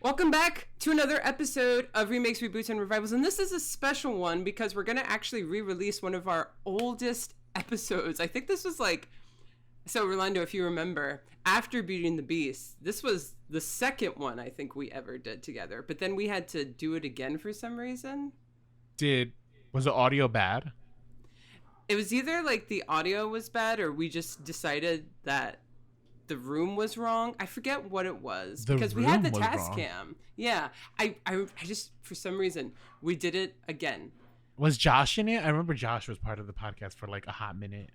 Welcome back to another episode of Remakes, Reboots, and Revivals. And this is a special one because we're going to actually re-release one of our oldest episodes. I think this was so Rolando, if you remember, after Beauty and the Beast, this was the second one I think we ever did together. But then we had to do it again for some reason. Was the audio bad? It was either like the audio was bad or we just decided that the room was wrong. I forget what it was because we had the task cam. Yeah. I just, for some reason, we did it again. Was Josh in it? I remember Josh was part of the podcast for like a hot minute.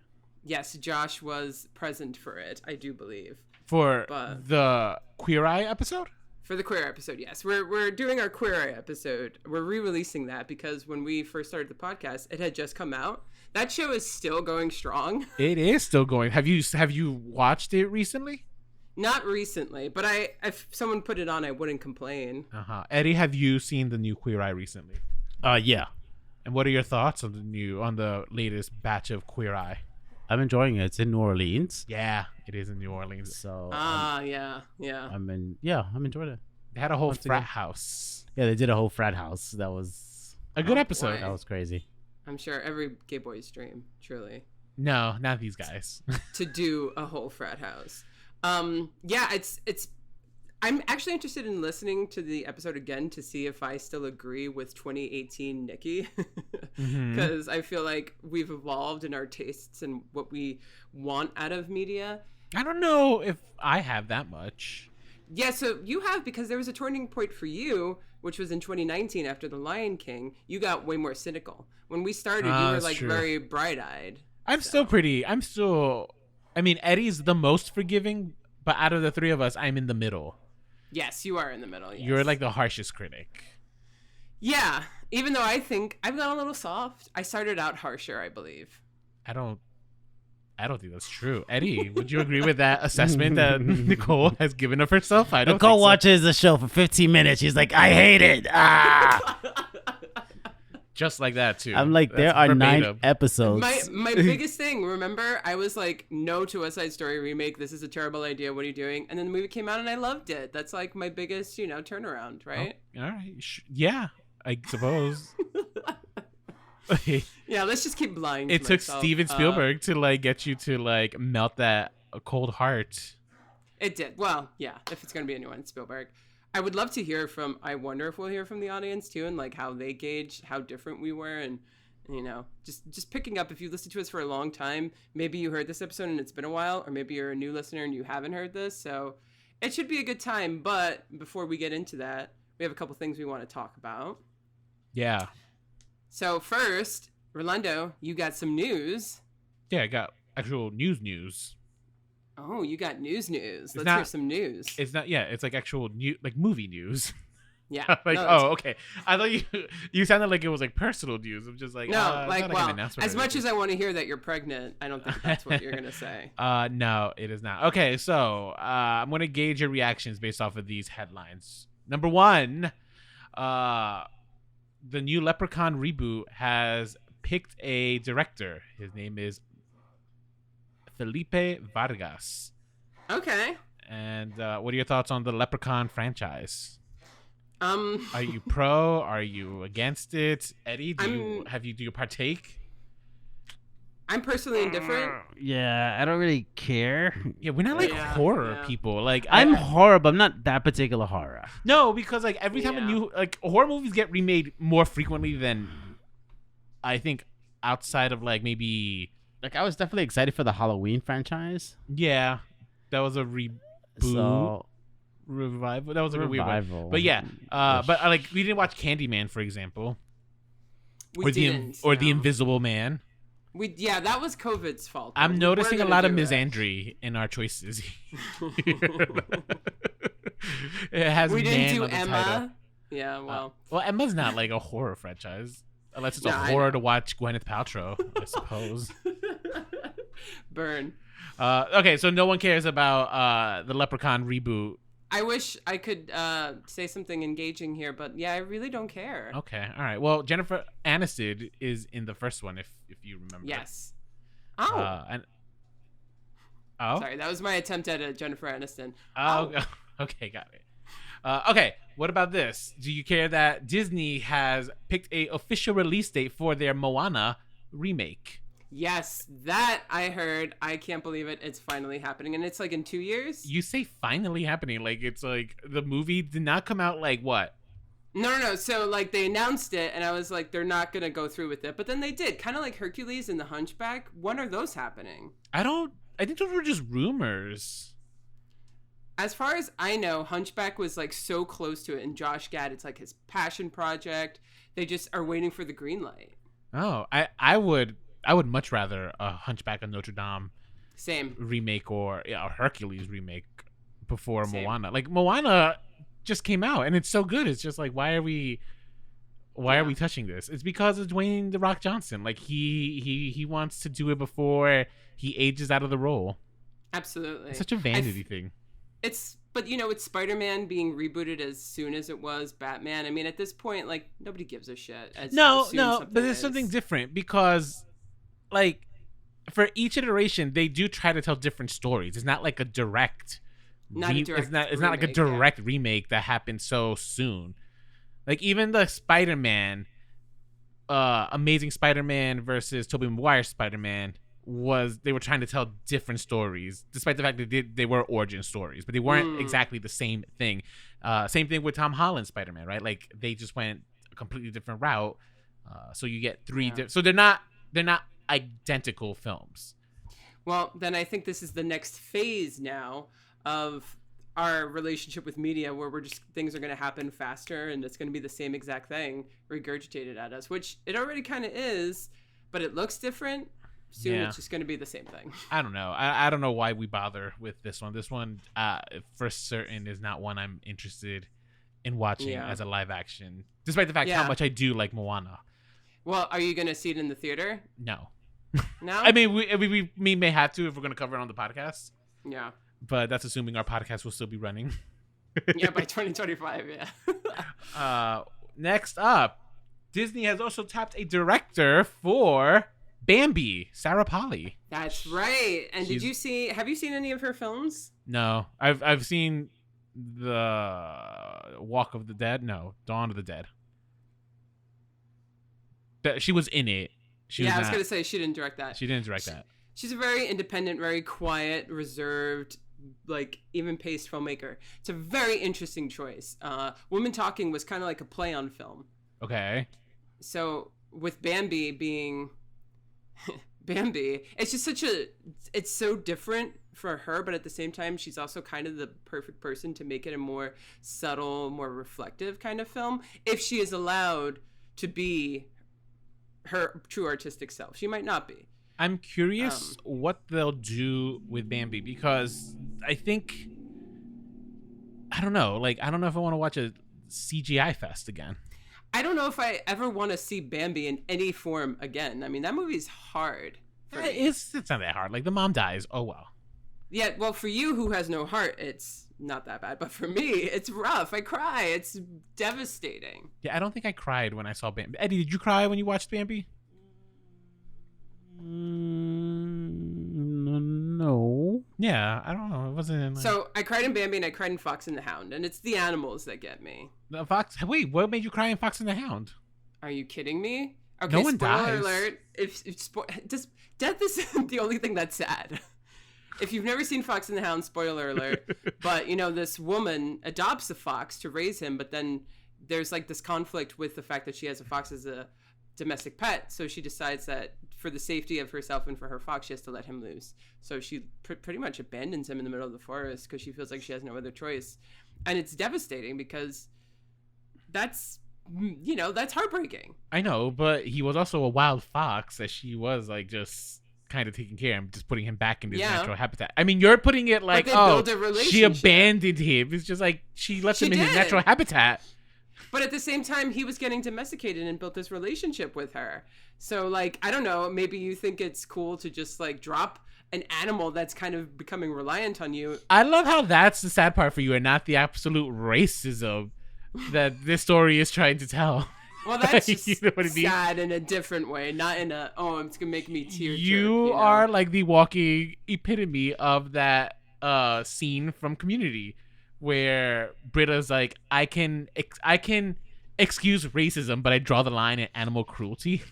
Yes, Josh was present for it, I do believe. For the Queer Eye episode? For the Queer Eye episode, yes. We're doing our Queer Eye episode. We're re-releasing that because when we first started the podcast, it had just come out. That show is still going strong. It is still going. Have you watched it recently? Not recently, but if someone put it on, I wouldn't complain. Eddie, have you seen the new Queer Eye recently? Yeah. And what are your thoughts on the latest batch of Queer Eye? I'm enjoying it. It's in New Orleans. Yeah, it is in New Orleans. So yeah. I'm enjoying it. They had a whole frat house. Yeah, they did a whole frat house. That was a good episode. Boy. That was crazy. I'm sure every gay boy's dream, truly. No, not these guys. To do a whole frat house. Yeah, it's I'm actually interested in listening to the episode again to see if I still agree with 2018 Nikki. Because I feel like we've evolved in our tastes and what we want out of media. I don't know if I have that much. Yeah, so you have, because there was a turning point for you, which was in 2019 after The Lion King. You got way more cynical. When we started, you were like very bright-eyed. I mean, Eddie's the most forgiving, but out of the three of us, I'm in the middle. Yes, you are in the middle. Yes. You're like the harshest critic. Yeah, even though I think I've gone a little soft. I started out harsher, I believe. I don't think that's true. Eddie, would you agree with that assessment that Nicole has given of herself? Nicole watches the show for 15 minutes. She's like, I hate it. Just like that, too. I'm like, there are verbatim. 9 episodes. My biggest thing, remember, I was like, no to West Side Story remake. This is a terrible idea. What are you doing? And then the movie came out and I loved it. That's like my biggest, turnaround, right? Oh, all right. Yeah, I suppose. Yeah, let's just keep lying. It took Steven Spielberg to get you to melt that cold heart. It did. Well, yeah, if it's going to be a new one, Spielberg. I would love to hear I wonder if we'll hear from the audience too, and how they gauge how different we were, and just picking up. If you listened to us for a long time, maybe you heard this episode and it's been a while, or maybe you're a new listener and you haven't heard this. So it should be a good time. But before we get into that, we have a couple things we want to talk about. Yeah. So first, Rolando, you got some news. Yeah, I got actual news. Oh, you got news. Let's hear some news. It's not. Yeah, it's like actual movie news. Yeah. Okay. I thought you sounded like it was like personal news. I'm just like, no, as much as I want to hear that you're pregnant, I don't think that's what you're gonna say. No, it is not. Okay, so I'm gonna gauge your reactions based off of these headlines. Number one, the new Leprechaun reboot has picked a director. His name is Felipe Vargas. Okay. And what are your thoughts on the Leprechaun franchise? Are you pro? Are you against it? Eddie, do you partake? I'm personally indifferent. Yeah, I don't really care. Yeah, we're not horror people. Like I'm horror, but I'm not that particular horror. No, because every time a new horror movies get remade more frequently than I think outside of maybe. I was definitely excited for the Halloween franchise. Yeah, that was a reboot. Revival. That was a revival. Weird one. But yeah, we didn't watch Candyman, for example. The Invisible Man. That was COVID's fault. I'm noticing a lot of misandry in our choices. It has. We didn't do Emma. Title. Yeah, well. Emma's not a horror franchise. Unless it's a horror to watch Gwyneth Paltrow, I suppose. Burn. Okay, so no one cares about the Leprechaun reboot. I wish I could say something engaging here, but yeah, I really don't care. Okay, all right. Well, Jennifer Aniston is in the first one, if you remember. Yes. Oh. Sorry, that was my attempt at a Jennifer Aniston. Oh. Okay, got it. Okay, what about this? Do you care that Disney has picked a official release date for their Moana remake? Yes, that I heard. I can't believe it. It's finally happening. And it's like in 2 years? You say finally happening. Like, it's like the movie did not come out like what? No. So, like, they announced it, and I was like, they're not going to go through with it. But then they did. Kind of like Hercules and the Hunchback. When are those happening? I think those were just rumors. As far as I know, Hunchback was, like, so close to it. And Josh Gad, it's like his passion project. They just are waiting for the green light. Oh, I would much rather a Hunchback of Notre Dame Same remake or a Hercules remake before Same. Moana. Like, Moana just came out and it's so good. It's just like, why are we touching this? It's because of Dwayne The Rock Johnson. Like, he wants to do it before he ages out of the role. Absolutely. It's such a vanity thing. But it's Spider-Man being rebooted as soon as it was Batman. I mean, at this point, like, nobody gives a shit. No, but there's something different because, like, for each iteration, they do try to tell different stories. It's not like a direct. It's not like a direct remake that happened so soon. Like, even the Spider-Man, Amazing Spider-Man versus Tobey Maguire's Spider-Man they were trying to tell different stories, despite the fact that they were origin stories, but they weren't exactly the same thing. Same thing with Tom Holland's Spider-Man, right? Like, they just went a completely different route. So you get three. So they're not identical films. Well, then I think this is the next phase now of our relationship with media, where things are going to happen faster, and it's going to be the same exact thing regurgitated at us, which it already kind of is, but it looks different. Soon it's just going to be the same thing. I don't know. I don't know why we bother with this one. This one, for certain, is not one I'm interested in watching as a live action, despite the fact how much I do like Moana. Well, are you going to see it in the theater? No. No? I mean, we may have to if we're going to cover it on the podcast. Yeah. But that's assuming our podcast will still be running. Yeah, by 2025, yeah. Next up, Disney has also tapped a director for Bambi, Sarah Polley. That's right. And have you seen any of her films? No. I've seen the Walk of the Dead. No, Dawn of the Dead. She was in it. I was going to say she didn't direct that. She didn't direct that. She's a very independent, very quiet, reserved, like, even-paced filmmaker. It's a very interesting choice. Women Talking was kind of like a play on film. Okay. So with Bambi being Bambi, it's just it's so different for her, but at the same time, she's also kind of the perfect person to make it a more subtle, more reflective kind of film, if she is allowed to be her true artistic self. She might not be. I'm curious what they'll do with Bambi, because I don't know. Like, I don't know if I want to watch a CGI fest again. I don't know if I ever want to see Bambi in any form again. I mean, that movie's hard. It's not that hard. Like, the mom dies. Oh, well. Yeah, well, for you who has no heart, it's not that bad. But for me, it's rough. I cry. It's devastating. Yeah, I don't think I cried when I saw Bambi. Eddie, did you cry when you watched Bambi? No. Yeah, I don't know. It wasn't. So I cried in Bambi and I cried in Fox and the Hound, and it's the animals that get me. The Fox. Wait, what made you cry in Fox and the Hound? Are you kidding me? Okay, no one spoiler dies. Alert. Death isn't the only thing that's sad. If you've never seen Fox and the Hound, spoiler alert. But this woman adopts a fox to raise him, but then there's like this conflict with the fact that she has a fox as a domestic pet, so she decides that for the safety of herself and for her fox, she has to let him loose. So she pretty much abandons him in the middle of the forest because she feels like she has no other choice. And it's devastating because that's heartbreaking. I know, but he was also a wild fox that she was like just kind of taking care of him, just putting him back in his natural habitat. I mean, you're putting it like, she abandoned him. It's just like she left him in his natural habitat. But at the same time, he was getting domesticated and built this relationship with her. So, like, I don't know, maybe you think it's cool to just, like, drop an animal that's kind of becoming reliant on you. I love how that's the sad part for you and not the absolute racism that this story is trying to tell. Well, that's just sad in a different way, not in a, it's going to make me tear jerk. You are, like, the walking epitome of that scene from Community, where Britta's like, I can excuse racism, but I draw the line at animal cruelty.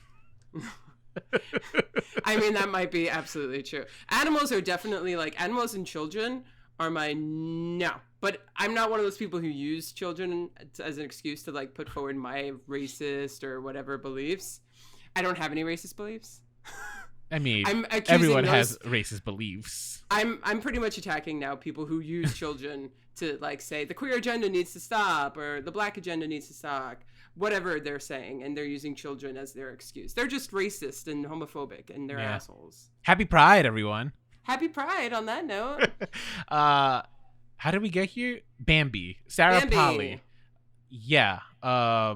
I mean, that might be absolutely true. Animals are definitely animals and children are my no. But I'm not one of those people who use children as an excuse to put forward my racist or whatever beliefs. I don't have any racist beliefs. I mean, everyone has racist beliefs. I'm pretty much attacking now people who use children to say the queer agenda needs to stop or the black agenda needs to stop, whatever they're saying, and they're using children as their excuse. They're just racist and homophobic and they're assholes. Happy Pride, everyone. Happy Pride on that note. How did we get here? Bambi. Sarah Polley. Yeah. I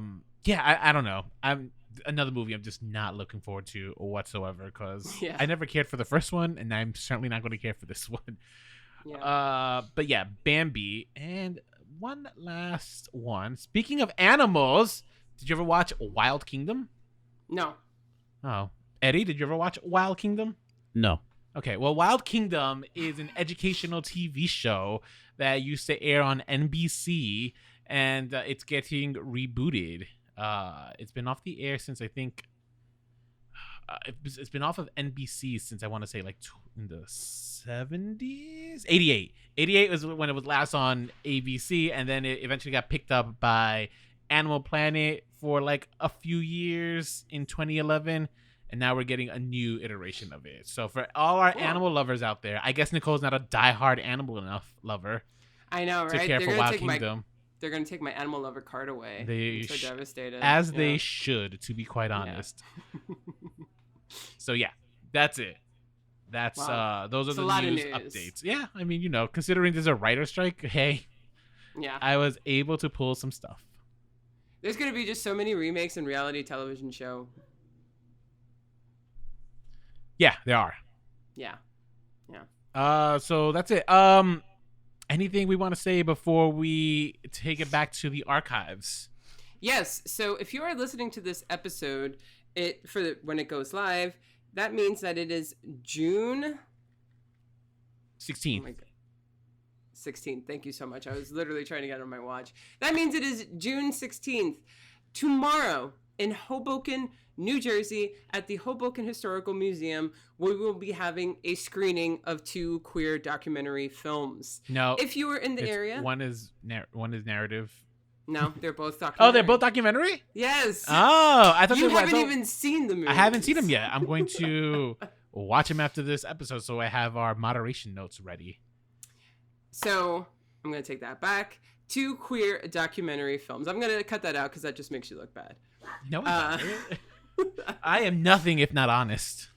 don't know. Another movie I'm just not looking forward to whatsoever because I never cared for the first one, and I'm certainly not going to care for this one. Yeah. But yeah, Bambi. And one last one. Speaking of animals, did you ever watch Wild Kingdom? No. Oh. Eddie, did you ever watch Wild Kingdom? No. Okay, well, Wild Kingdom is an educational TV show that used to air on NBC, and it's getting rebooted. It's been off the air since I think it's been off of NBC since I want to say in the 70s. 88 was when it was last on ABC, and then it eventually got picked up by Animal Planet for a few years in 2011. And now we're getting a new iteration of it. So for all our animal lovers out there, I guess Nicole's not a diehard animal enough lover. I know, right? To care for Wild Kingdom. They're going to take my animal lover card away. I'm so devastated. As they should, to be quite honest. Yeah. So yeah, that's it. That's those are the news updates. Yeah, I mean, considering there's a writer strike, hey, I was able to pull some stuff. There's going to be just so many remakes and reality television show. Yeah, there are. Yeah. So that's it. Anything we want to say before we take it back to the archives? Yes. So if you are listening to this episode, when it goes live, that means that it is June 16th. Oh my God. 16th. Thank you so much. I was literally trying to get on my watch. That means it is June 16th. Tomorrow in Hoboken, New Jersey, at the Hoboken Historical Museum, we will be having a screening of 2 queer documentary films. No. If you were in the area. One is narrative. No, they're both documentary. Oh, they're both documentary? Yes. Oh, I thought you haven't even seen the movie. I haven't seen them yet. I'm going to watch them after this episode so I have our moderation notes ready. So I'm going to take that back. 2 queer documentary films. I'm going to cut that out because that just makes you look bad. No, I am nothing if not honest.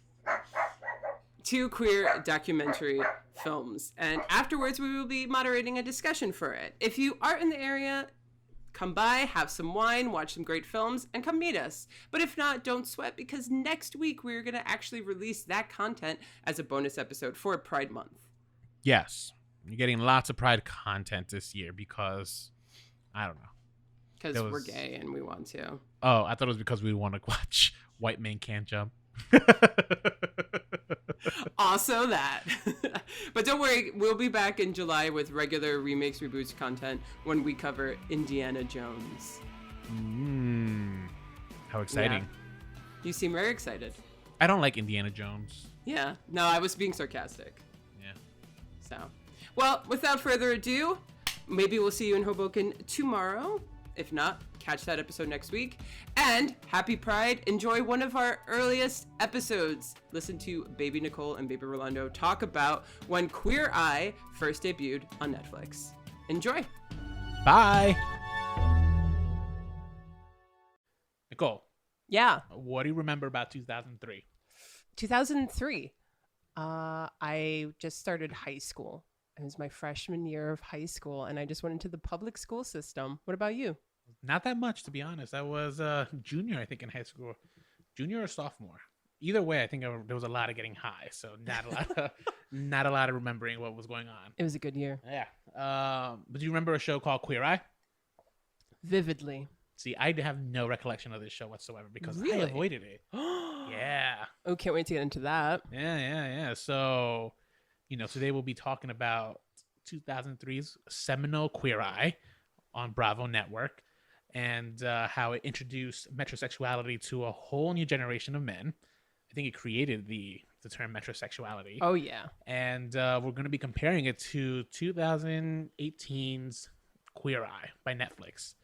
2 queer documentary films. And afterwards, we will be moderating a discussion for it. If you are in the area, come by, have some wine, watch some great films, and come meet us. But if not, don't sweat, because next week we're going to actually release that content as a bonus episode for Pride Month. Yes. You're getting lots of Pride content this year because, I don't know. Because we're gay and we want to. Oh, I thought it was because we want to watch White Men Can't Jump. Also that. But don't worry, we'll be back in July with regular remakes, reboots content when we cover Indiana Jones. How exciting. Yeah. You seem very excited. I don't like Indiana Jones. Yeah. No, I was being sarcastic. Yeah. So, well, without further ado, maybe we'll see you in Hoboken tomorrow. If not, catch that episode next week. And happy Pride. Enjoy one of our earliest episodes. Listen to Baby Nicole and Baby Rolando talk about when Queer Eye first debuted on Netflix. Enjoy. Bye. Nicole. Yeah. What do you remember about 2003? 2003. I just started high school. It was my freshman year of high school, and I just went into the public school system. What about you? Not that much, to be honest. I was junior, I think, in high school. Junior or sophomore. Either way, I think there was a lot of getting high, so not a lot of remembering what was going on. It was a good year. Yeah. But do you remember a show called Queer Eye? Vividly. See, I have no recollection of this show whatsoever because Really? I avoided it. Yeah. Oh, can't wait to get into that. Yeah. So, today we'll be talking about 2003's seminal Queer Eye on Bravo Network, and how it introduced metrosexuality to a whole new generation of men. I think it created the term metrosexuality. Oh, yeah. And we're going to be comparing it to 2018's Queer Eye by Netflix.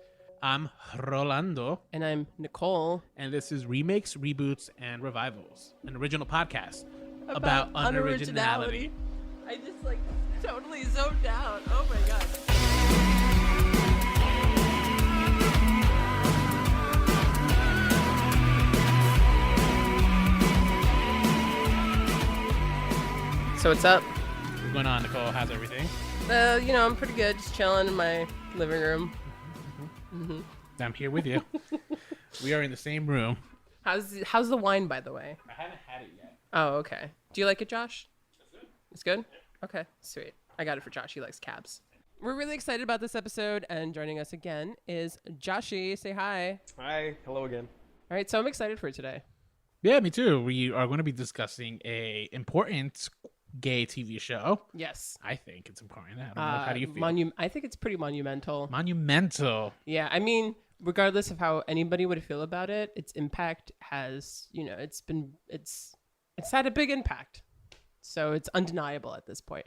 I'm Rolando. And I'm Nicole. And this is Remakes, Reboots, and Revivals, an original podcast about unoriginality. I just totally zoned out. Oh my god. So what's up? What's going on, Nicole? How's everything? I'm pretty good. Just chilling in my living room. Mm-hmm. I'm here with you. We are in the same room. How's the wine, by the way? I haven't had it yet. Oh, okay. Do you like it, Josh? It's good. It's good? Okay, sweet. I got it for Josh. He likes cabs. We're really excited about this episode, and joining us again is Joshy. Say hi. Hi. Hello again. All right, so I'm excited for today. Yeah, me too. We are going to be discussing a important gay TV show. Yes. I think it's important. I don't know. How do you feel? I think it's pretty monumental. Monumental. Yeah, I mean, regardless of how anybody would feel about it, its impact has, it's had a big impact. So it's undeniable at this point.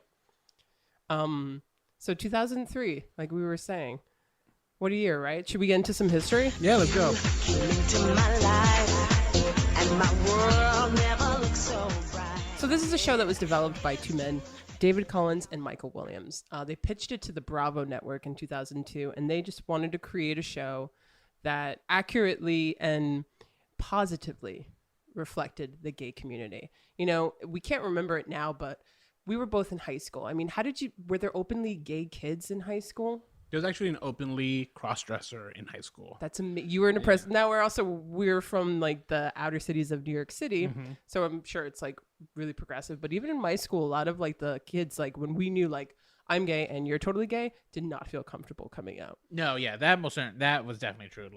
So 2003, like we were saying, what a year, right? Should we get into some history? Yeah, let's go. So this is a show that was developed by two men, David Collins and Michael Williams. They pitched it to the Bravo Network in 2002, and they just wanted to create a show that accurately and positively reflected the gay community. We can't remember it now, but we were both in high school. I mean, were there openly gay kids in high school? There was actually an openly cross-dresser in high school. That's you were in a press. Now we're from the outer cities of New York City, so I'm sure it's really progressive. But even in my school, a lot of the kids when we knew I'm gay and you're totally gay did not feel comfortable coming out. No, yeah, that was definitely true.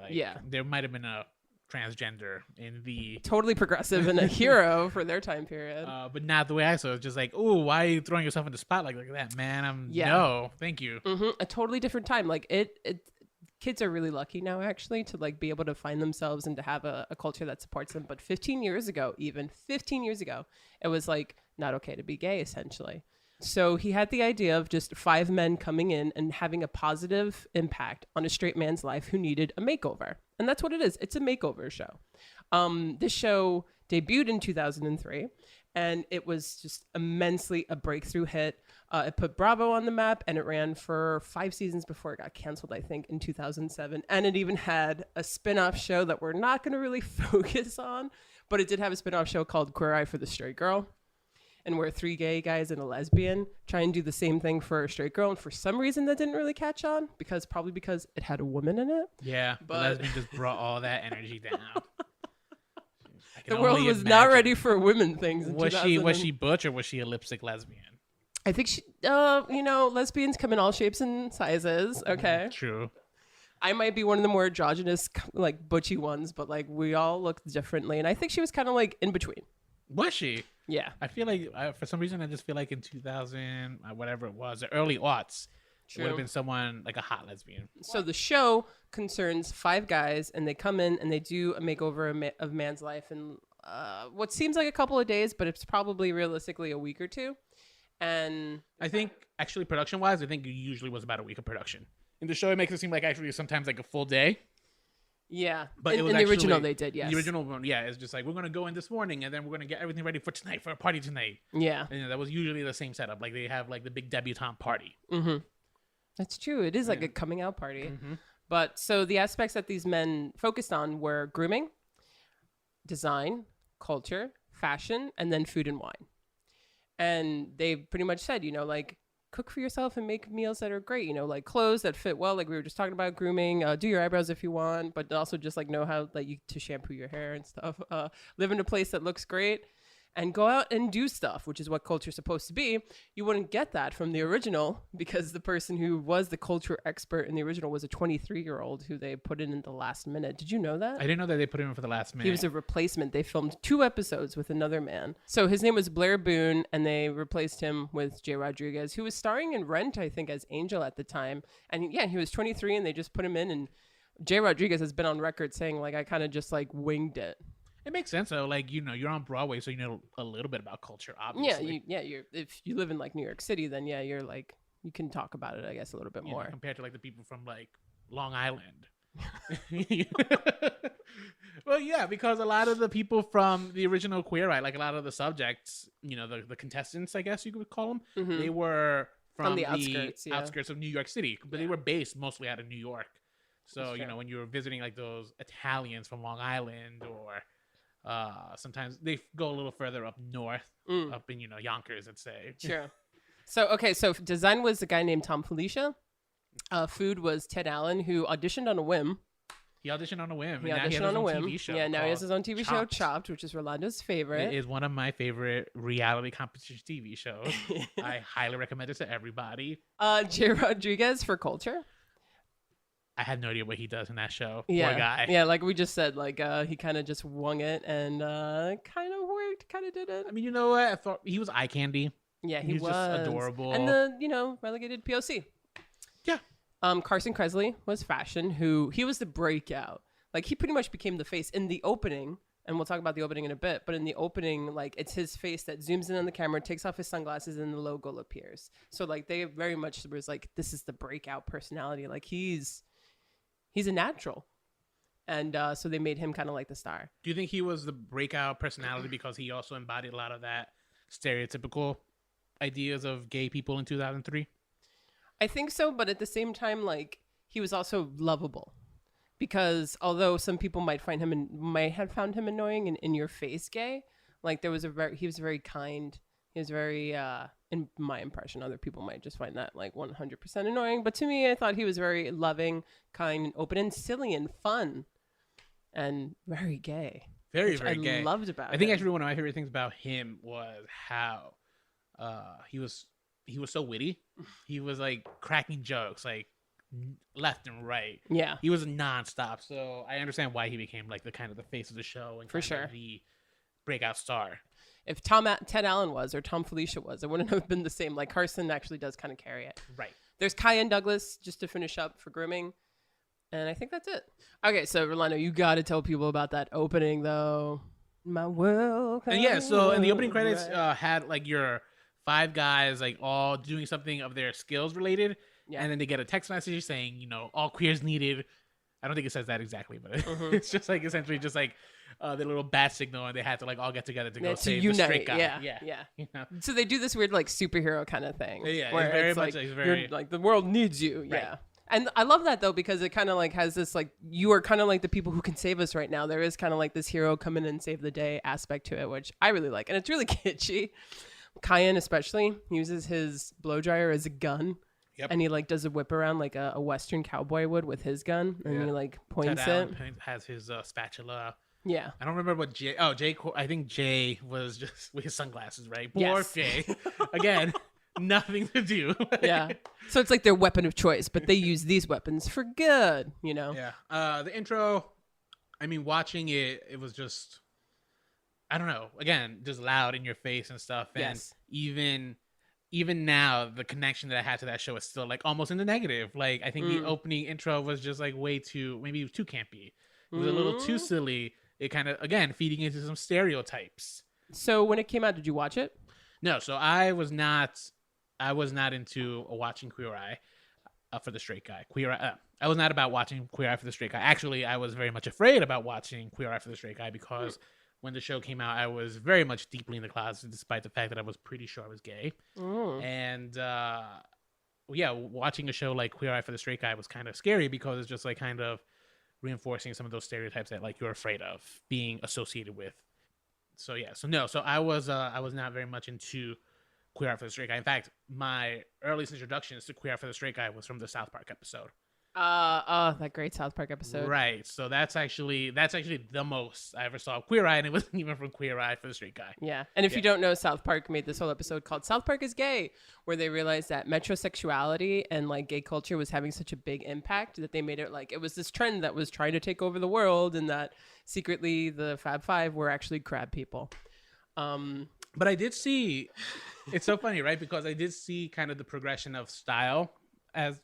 There might have been a transgender in the totally progressive and a hero for their time period, but not the way I saw it. Just oh, why are you throwing yourself in the spotlight like that, man? No, thank you. A totally different time. Kids are really lucky now actually to be able to find themselves and to have a culture that supports them. But 15 years ago, it was not okay to be gay essentially. So he had the idea of just 5 men coming in and having a positive impact on a straight man's life who needed a makeover. And that's what it is. It's a makeover show. This show debuted in 2003, and it was just immensely a breakthrough hit. It put Bravo on the map, and it ran for 5 seasons before it got canceled, I think, in 2007. And it even had a spin-off show that we're not going to really focus on, but it did have a spin-off show called Queer Eye for the Straight Girl. And where 3 gay guys and a lesbian try and do the same thing for a straight girl. And for some reason that didn't really catch on probably because it had a woman in it. Yeah, but the lesbian just brought all that energy down. The world was not ready for women things. Was she butch or was she a lipstick lesbian? I think she, lesbians come in all shapes and sizes. Okay. True. I might be one of the more androgynous, butchy ones, but we all look differently. And I think she was kind of in between. Was she? Yeah. I feel for some reason, I just feel in 2000, whatever it was, the early aughts, it would have been someone a hot lesbian. So the show concerns 5 guys, and they come in and they do a makeover of man's life in what seems like a couple of days, but it's probably realistically a week or 2. And I think, actually, production-wise, I think it usually was about a week of production. In the show, it makes it seem actually sometimes a full day. Yeah, but in the original they did, yes. The original one, yeah, it's just we're going to go in this morning and then we're going to get everything ready for tonight, for a party tonight. Yeah. And that was usually the same setup. They have the big debutante party. Mm-hmm. That's true. It is a coming out party. Mm-hmm. But so the aspects that these men focused on were grooming, design, culture, fashion, and then food and wine. And they pretty much said, cook for yourself and make meals that are great, clothes that fit well, we were just talking about, grooming, do your eyebrows if you want, but also just know how to shampoo your hair and stuff, live in a place that looks great, and go out and do stuff, which is what culture's supposed to be. You wouldn't get that from the original because the person who was the culture expert in the original was a 23-year-old who they put in the last minute. Did you know that? I didn't know that they put him in for the last minute. He was a replacement. They filmed 2 episodes with another man. So his name was Blair Boone, and they replaced him with Jay Rodriguez, who was starring in Rent, I think, as Angel at the time. And yeah, he was 23, and they just put him in. And Jay Rodriguez has been on record saying, like, I kind of just like winged it. It makes sense though. Like, you know, you're on Broadway, so you know a little bit about culture, obviously. You're if you live in like New York City, then yeah, you're like you can talk about it, I guess, a little bit more compared to like the people from like Long Island. Well, yeah, because a lot of the people from the original Queer Eye, like a lot of the subjects, you know, the contestants, I guess you could call them, they were from the outskirts of New York City, but they were based mostly out of New York. So, you know, when you were visiting like those Italians from Long Island or sometimes they go a little further up north, up in, you know, Yonkers, let's say. Sure. So design was a guy named Tom Felicia. Food was Ted Allen, who auditioned on a whim. He auditioned on a whim. He auditioned on a whim. Yeah, now he has his own TV show, Chopped, which is Rolando's favorite. It is one of my favorite reality competition TV shows. I highly recommend it to everybody. Jay Rodriguez for culture. I had no idea what he does in that show. Yeah. Poor guy. Yeah, like we just said, like he kind of just wung it and kind of worked, kind of did it. I mean, you know what? I thought he was eye candy. Yeah, he was just adorable. And the, you know, relegated POC. Yeah. Carson Kressley was fashion, he was the breakout. Like, he pretty much became the face in the opening, and we'll talk about the opening in a bit, but in the opening, like, it's his face that zooms in on the camera, takes off his sunglasses, and the logo appears. So, like, they very much was like, this is the breakout personality. Like, he's a natural. And so they made him kind of like the star. Do you think he was the breakout personality because he also embodied a lot of that stereotypical ideas of gay people in 2003? I think so, but at the same time, like, he was also lovable, because although some people might have found him annoying and in your face gay, like, he was very kind. He was very, in my impression, other people might just find that like 100% annoying. But to me, I thought he was very loving, kind, and open, and silly, and fun, and very gay. Very gay. I loved about. I think actually one of my favorite things about him was how he was so witty. He was like cracking jokes like left and right. Yeah, he was nonstop. So I understand why he became like the kind of the face of the show and for sure the breakout star. If Ted Allen was or Tom Felicia was, it wouldn't have been the same. Like, Carson actually does kind of carry it. Right. There's Kyan Douglas just to finish up for grooming, and I think that's it. Okay, so Rolando, you got to tell people about that opening though. My world. And yeah, so in the opening credits had like your 5 guys like all doing something of their skills related, and then they get a text message saying, you know, all queers needed. I don't think it says that exactly, but it's just like essentially just like the little bat signal, and they had to like all get together to go save the straight guy. Yeah. You know? So they do this weird like superhero kind of thing. Yeah, where it's very it's much like, it's very like the world needs you. Right. Yeah. And I love that though, because it kind of like has this like, you are kind of like the people who can save us right now. There is kind of like this hero come in and save the day aspect to it, which I really like, and it's really kitschy. Kyan especially uses his blow dryer as a gun. Yep. And he like does a whip around like a Western cowboy would with his gun, and he like points it. Has his spatula. Yeah. I don't remember what Jay. Oh, Jay. I think Jay was just with his sunglasses, right? Poor Jay. Again, nothing to do. Yeah. So it's like their weapon of choice, but they use these weapons for good, you know? Yeah. The intro, I mean, watching it, it was just, I don't know. Again, just loud in your face and stuff. And even now, the connection that I had to that show is still like almost in the negative. Like, I think the opening intro was just like maybe too campy. It was a little too silly. It kind of, again, feeding into some stereotypes. So when it came out, did you watch it? No. So I was not into watching Queer Eye for the straight guy. I was not about watching Queer Eye for the straight guy. Actually, I was very much afraid about watching Queer Eye for the straight guy because when the show came out, I was very much deeply in the closet, despite the fact that I was pretty sure I was gay. And watching a show like Queer Eye for the Straight Guy was kind of scary because it's just like kind of reinforcing some of those stereotypes that like you're afraid of being associated with. So I was not very much into Queer Eye for the Straight Guy. In fact, my earliest introductions to Queer Eye for the Straight Guy was from the South Park episode. That great South Park episode. Right. So that's actually the most I ever saw of Queer Eye, and it wasn't even from Queer Eye for the straight guy. Yeah. And if you don't know, South Park made this whole episode called South Park is Gay, where they realized that metrosexuality and like gay culture was having such a big impact that they made it like it was this trend that was trying to take over the world, and that secretly the Fab Five were actually crab people. But I did see, it's so funny, right? Because I did see kind of the progression of style as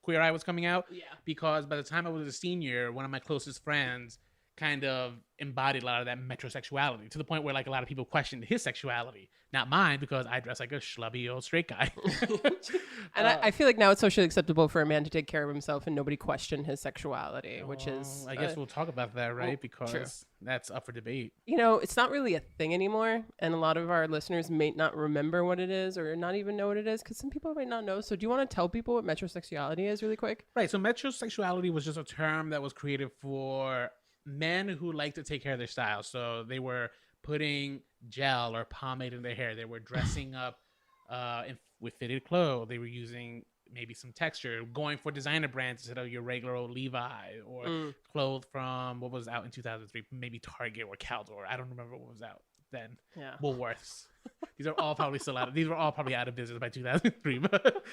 Queer Eye was coming out. Yeah. Because by the time I was a senior, one of my closest friends kind of embodied a lot of that metrosexuality to the point where like a lot of people questioned his sexuality, not mine, because I dress like a schlubby old straight guy. And I feel like now it's socially acceptable for a man to take care of himself and nobody question his sexuality, which is I guess we'll talk about that, right? Because true. that's up for debate. You know, it's not really a thing anymore, and a lot of our listeners may not remember what it is or not even know what it is because some people might not know. So do you want to tell people what metrosexuality is really quick? Right. So metrosexuality was just a term that was created for men who like to take care of their style. So they were putting gel or pomade in their hair. They were dressing up with fitted clothes. They were using maybe some texture, going for designer brands instead of your regular old Levi or clothes from what was out in 2003, maybe Target or Caldor. I don't remember what was out then. Yeah. Woolworths. These are all probably still out. These were all probably out of business by 2003. But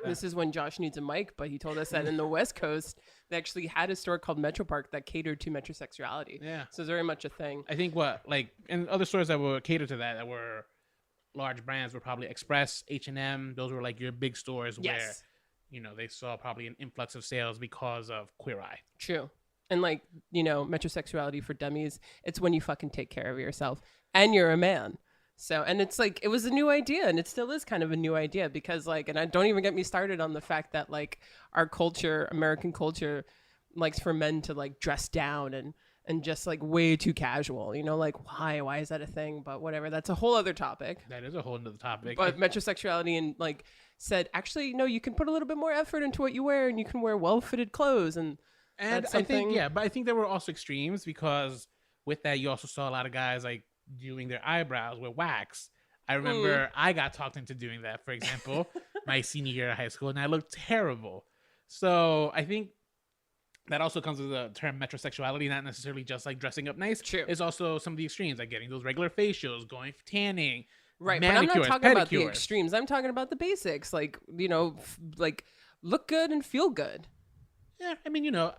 this is when Josh needs a mic, but he told us that in the West Coast, they actually had a store called Metro Park that catered to metrosexuality. Yeah. So it's very much a thing. I think and other stores that were catered to that were large brands were probably Express, H&M. Those were like your big stores where, you know, they saw probably an influx of sales because of Queer Eye. True. And like, you know, metrosexuality for dummies, it's when you fucking take care of yourself and you're a man. So, and it's like, it was a new idea and it still is kind of a new idea because like, and I don't even get me started on the fact that like our culture, American culture likes for men to like dress down and just like way too casual, you know, like why is that a thing? But whatever, that's a whole other topic. That is a whole other topic. But metrosexuality and like said, actually, no, you can put a little bit more effort into what you wear and you can wear well-fitted clothes. And that's something. But I think there were also extremes because with that, you also saw a lot of guys like doing their eyebrows with wax. I remember I got talked into doing that, for example, my senior year of high school, and I looked terrible. So I think that also comes with the term metrosexuality, not necessarily just like dressing up nice. True. It's also some of the extremes, like getting those regular facials, going for tanning. Right, manicures, but I'm not talking about the pedicures. extremes. I'm talking about the basics, like, you know, like look good and feel good. Yeah, I mean, you know,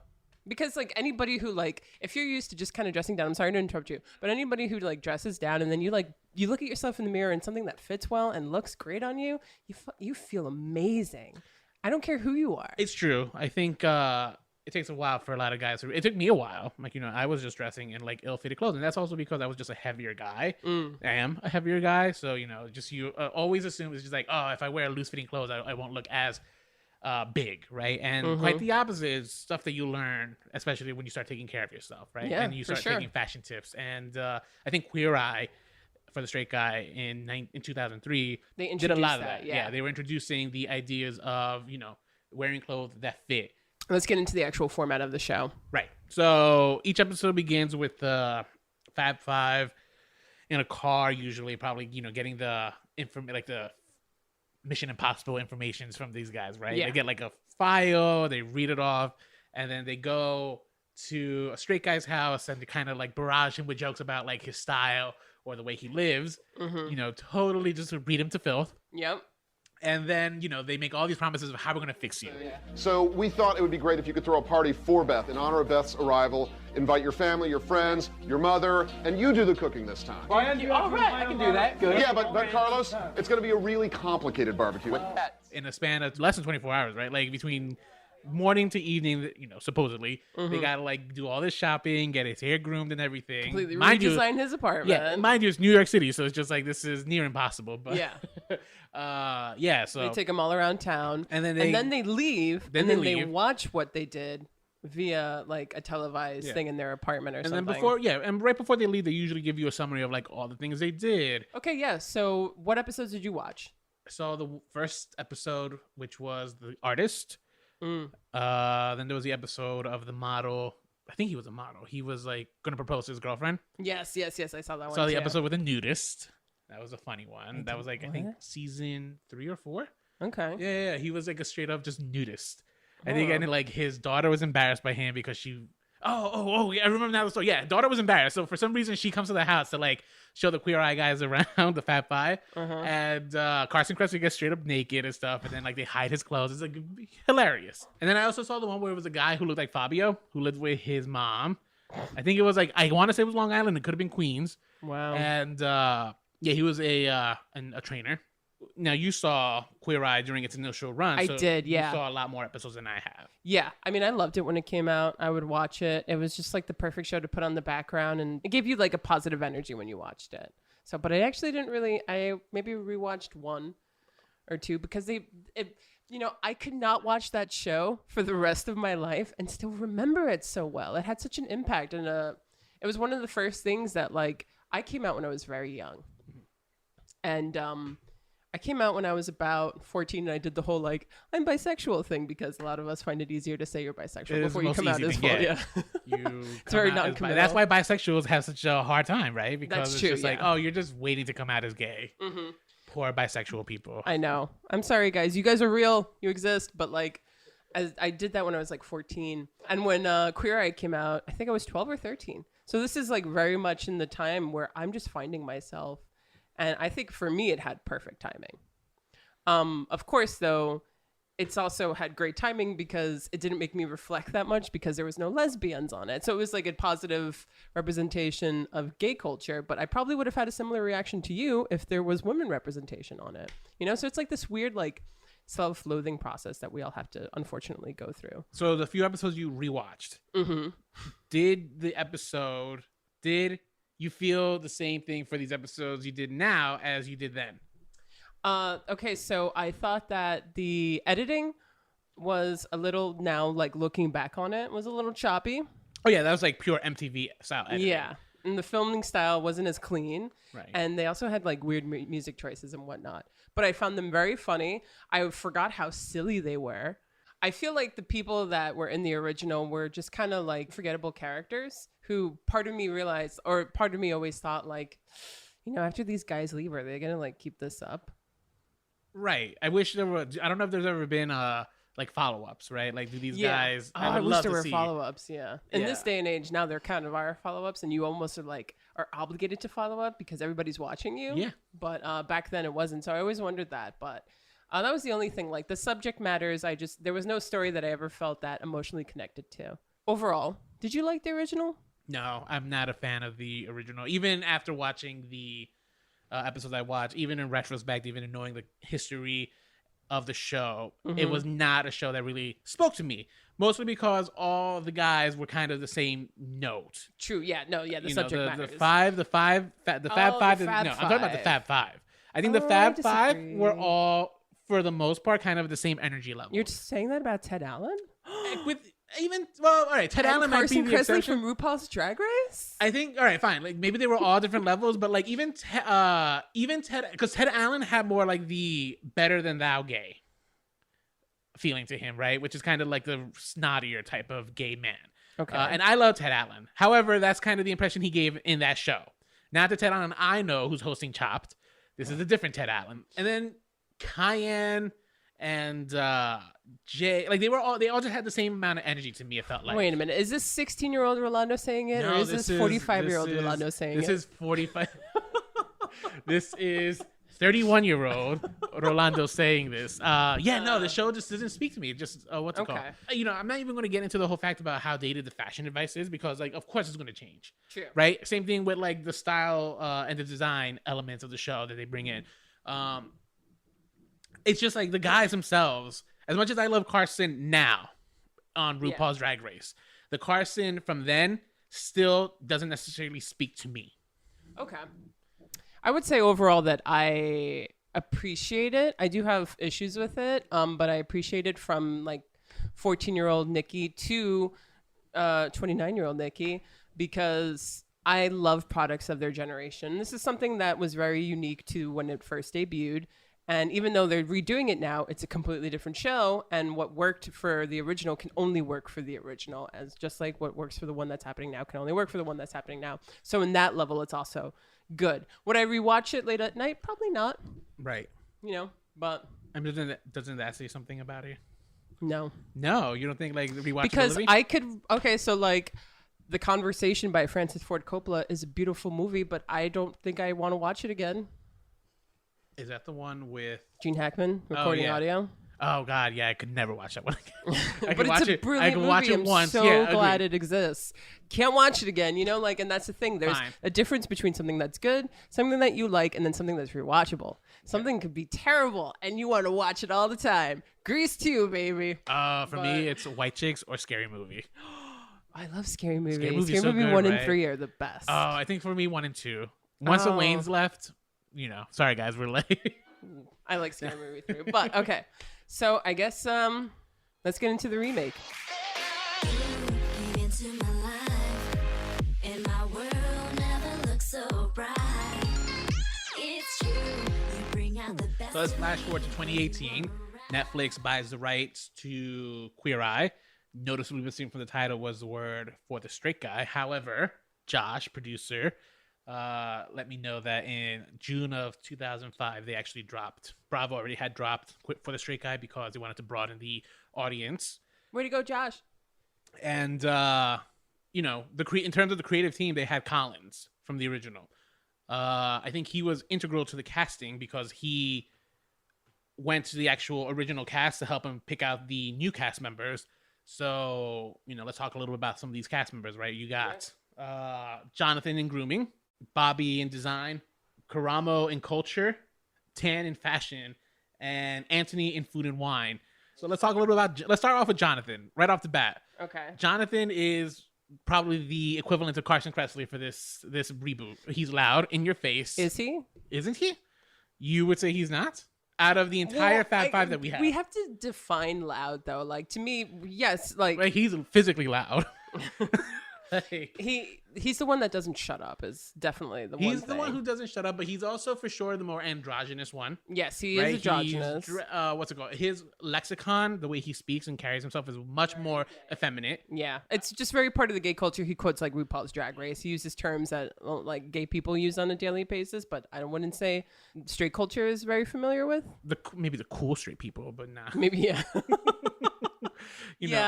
because like anybody who like, if you're used to just kind of dressing down, I'm sorry to interrupt you, but anybody who like dresses down and then you look at yourself in the mirror and something that fits well and looks great on you, you feel amazing. I don't care who you are. It's true. I think it takes a while for a lot of guys. It took me a while. Like, you know, I was just dressing in like ill-fitted clothes, and that's also because I was just a heavier guy. I am a heavier guy, so you know, just you always assume it's just like, oh, if I wear loose-fitting clothes, I won't look as big, right? And quite the opposite is stuff that you learn, especially when you start taking care of yourself, right? Yeah, and you start taking fashion tips. And I think Queer Eye, for the straight guy in 2003, They did a lot of introduced that. that, yeah. They were introducing the ideas of, you know, wearing clothes that fit. Let's get into the actual format of the show. Right. So each episode begins with the Fab Five in a car, usually, probably, you know, getting the like the Mission Impossible informations from these guys, right? Yeah. They get like a file, they read it off, and then they go to a straight guy's house and they kind of like barrage him with jokes about like his style or the way he lives. You know, totally just read him to filth. Yep. And then, you know, they make all these promises of how we're going to fix you. So we thought it would be great if you could throw a party for Beth in honor of Beth's arrival. Invite your family, your friends, your mother, and you do the cooking this time. All right, I can do that. Good. Yeah, but Carlos, it's going to be a really complicated barbecue. In a span of less than 24 hours, right? Like between morning to evening, you know, supposedly they gotta like do all this shopping, get his hair groomed and everything. Completely Mind you, redesign his apartment. yeah, mind you, it's New York City, so it's just like this is near impossible. But Yeah. So They take them all around town, And then they leave, Then and they then they leave. watch what they did via like a televised thing in their apartment or and something. then right before they leave, they usually give you a summary of like all the things they did. Okay, yeah. So what episodes did you watch? I saw the first episode, which was the artist. Then there was the episode of the model. I think he was a model. He was like gonna propose to his girlfriend. Yes, I saw that one. Saw the too. episode with a nudist. That was a funny one. That was like I think season 3 or 4. Okay. Yeah. He was like a straight up just nudist. I think and like his daughter was embarrassed by him because she. Oh! Yeah, I remember now the story. Yeah, daughter was embarrassed, so for some reason she comes to the house to like show the Queer Eye guys around the Fat Five, and Carson Kressley gets straight up naked and stuff, and then like they hide his clothes. It's like hilarious. And then I also saw the one where it was a guy who looked like Fabio who lived with his mom. I think it was like I want to say it was Long Island. It could have been Queens. Wow. And yeah, he was a trainer. Now you saw Queer Eye during its initial run. I so did, yeah. You saw a lot more episodes than I have. Yeah, I mean, I loved it when it came out. I would watch it. It was just like the perfect show to put on the background, and it gave you like a positive energy when you watched it. So, but I actually didn't really. I maybe rewatched one or two because I could not watch that show for the rest of my life and still remember it so well. It had such an impact, and it was one of the first things that like I came out when I was very young, and I came out when I was about 14, and I did the whole like I'm bisexual thing because a lot of us find it easier to say you're bisexual before you come out as full. Yeah, it's very non-committal. That's why bisexuals have such a hard time, right? Because That's it's true, just like, oh, you're just waiting to come out as gay. Mm-hmm. Poor bisexual people. I know. I'm sorry, guys. You guys are real. You exist. But like, I did that when I was like 14, and when Queer Eye came out, I think I was 12 or 13. So this is like very much in the time where I'm just finding myself. And I think for me, it had perfect timing. Of course, though, it's also had great timing because it didn't make me reflect that much because there was no lesbians on it. So it was like a positive representation of gay culture. But I probably would have had a similar reaction to you if there was women representation on it. You know, so it's like this weird, like, self-loathing process that we all have to unfortunately go through. So the few episodes you rewatched, did you feel the same thing for these episodes you did now as you did then? Okay, so I thought that the editing was a little, now like looking back on it, was a little choppy. Oh yeah, that was like pure MTV style editing. Yeah, and the filming style wasn't as clean. Right. And they also had like weird music choices and whatnot. But I found them very funny. I forgot how silly they were. I feel like the people that were in the original were just kind of like forgettable characters who part of me realized, or part of me always thought like, you know, after these guys leave, are they going to like keep this up? Right. I wish there were, I don't know if there's ever been like follow-ups, right? Like do these guys, I wish there were follow-ups. Yeah. In this day and age, now there kind of are follow-ups and you almost are obligated to follow up because everybody's watching you. Yeah. But back then it wasn't. So I always wondered that. But that was the only thing. Like the subject matters, there was no story that I ever felt that emotionally connected to. Overall, did you like the original? No, I'm not a fan of the original. Even after watching the episodes I watched, even in retrospect, even in knowing the history of the show, it was not a show that really spoke to me. Mostly because all the guys were kind of the same note. True. Yeah. No. Yeah. The subject matters. The Fab Five. I'm talking about the Fab Five. I think the Fab Five were all, for the most part, kind of the same energy level. You're just saying that about Ted Allen? All right, Ted Allen might be the exception. From RuPaul's Drag Race? I think, all right, fine. Like maybe they were all different levels, but like even Ted, because Ted Allen had more like the better than thou gay feeling to him, right? Which is kind of like the snottier type of gay man. Okay. And I love Ted Allen. However, that's kind of the impression he gave in that show. Not the Ted Allen I know who's hosting Chopped. This is a different Ted Allen. And then Cayenne and Jay, like they all just had the same amount of energy to me. It felt like. Wait a minute, is this 16-year-old Rolando saying it, or is this 45-year-old Rolando saying it? This is 45. This is 31-year-old Rolando saying this. The show just doesn't speak to me. It just what's it called? You know, I'm not even going to get into the whole fact about how dated the fashion advice is because, like, of course it's going to change. True. Right. Same thing with like the style and the design elements of the show that they bring in. It's just like the guys themselves. As much as I love Carson now on RuPaul's Drag Race, the Carson from then still doesn't necessarily speak to me. Okay. I would say overall that I appreciate it. I do have issues with it, but I appreciate it from like 14-year-old Nikki to 29-year-old Nikki because I love products of their generation. This is something that was very unique to when it first debuted. And even though they're redoing it now, it's a completely different show. And what worked for the original can only work for the original, as just like what works for the one that's happening now can only work for the one that's happening now. So in that level, it's also good. Would I rewatch it late at night? Probably not. Right. You know, but I mean, doesn't that say something about it? No. No, you don't think like rewatchability? Because I could. Okay, so like, The Conversation by Francis Ford Coppola is a beautiful movie, but I don't think I want to watch it again. Is that the one with Gene Hackman recording audio? Oh God, yeah, I could never watch that one again. But it's a brilliant movie. Watch it I'm once. so Yeah, glad agreed. it exists. Can't watch it again, like, and that's the thing. There's Fine. a difference between something that's good, something that you like, and then something that's rewatchable. Something could be terrible, and you want to watch it all the time. Grease 2, baby. For me, it's White Chicks or Scary Movie. I love scary movies. Scary Movie's Scary so Movie good, 1 right? and 3 are the best. Oh, I think for me 1 and 2. Once the Wayne's left, sorry guys, we're late. I like Scary Movie 3, but okay. So I guess let's get into the remake. So let's flash forward to 2018. Netflix buys the rights to Queer Eye. Noticeably missing from the title was the word for the straight guy. However, Josh, producer, let me know that in June of 2005, they actually dropped. Bravo already had dropped for the straight guy because they wanted to broaden the audience. Way to go, Josh. And, in terms of the creative team, they had Collins from the original. I think he was integral to the casting because he went to the actual original cast to help him pick out the new cast members. So, let's talk a little bit about some of these cast members, right? You got Jonathan in grooming, Bobby in design, Karamo in culture, Tan in fashion, and Anthony in food and wine. So let's talk a little bit let's start off with Jonathan right off the bat. Okay. Jonathan is probably the equivalent of Carson Kressley for this reboot. He's loud, in your face. Is he? Isn't he? You would say he's not? Out of the entire Fab Five that we have. We have to define loud, though. Like, to me, yes, like... Right, he's physically loud. Like, he's the one that doesn't shut up is definitely the one He's the one who doesn't shut up, but he's also for sure the more androgynous one. Yes, he right? is androgynous. What's it called? His lexicon, the way he speaks and carries himself, is much more effeminate. Yeah, it's just very part of the gay culture. He quotes like RuPaul's Drag Race. He uses terms that like gay people use on a daily basis, but I wouldn't say straight culture is very familiar with. Maybe the cool straight people, but nah. Maybe, yeah.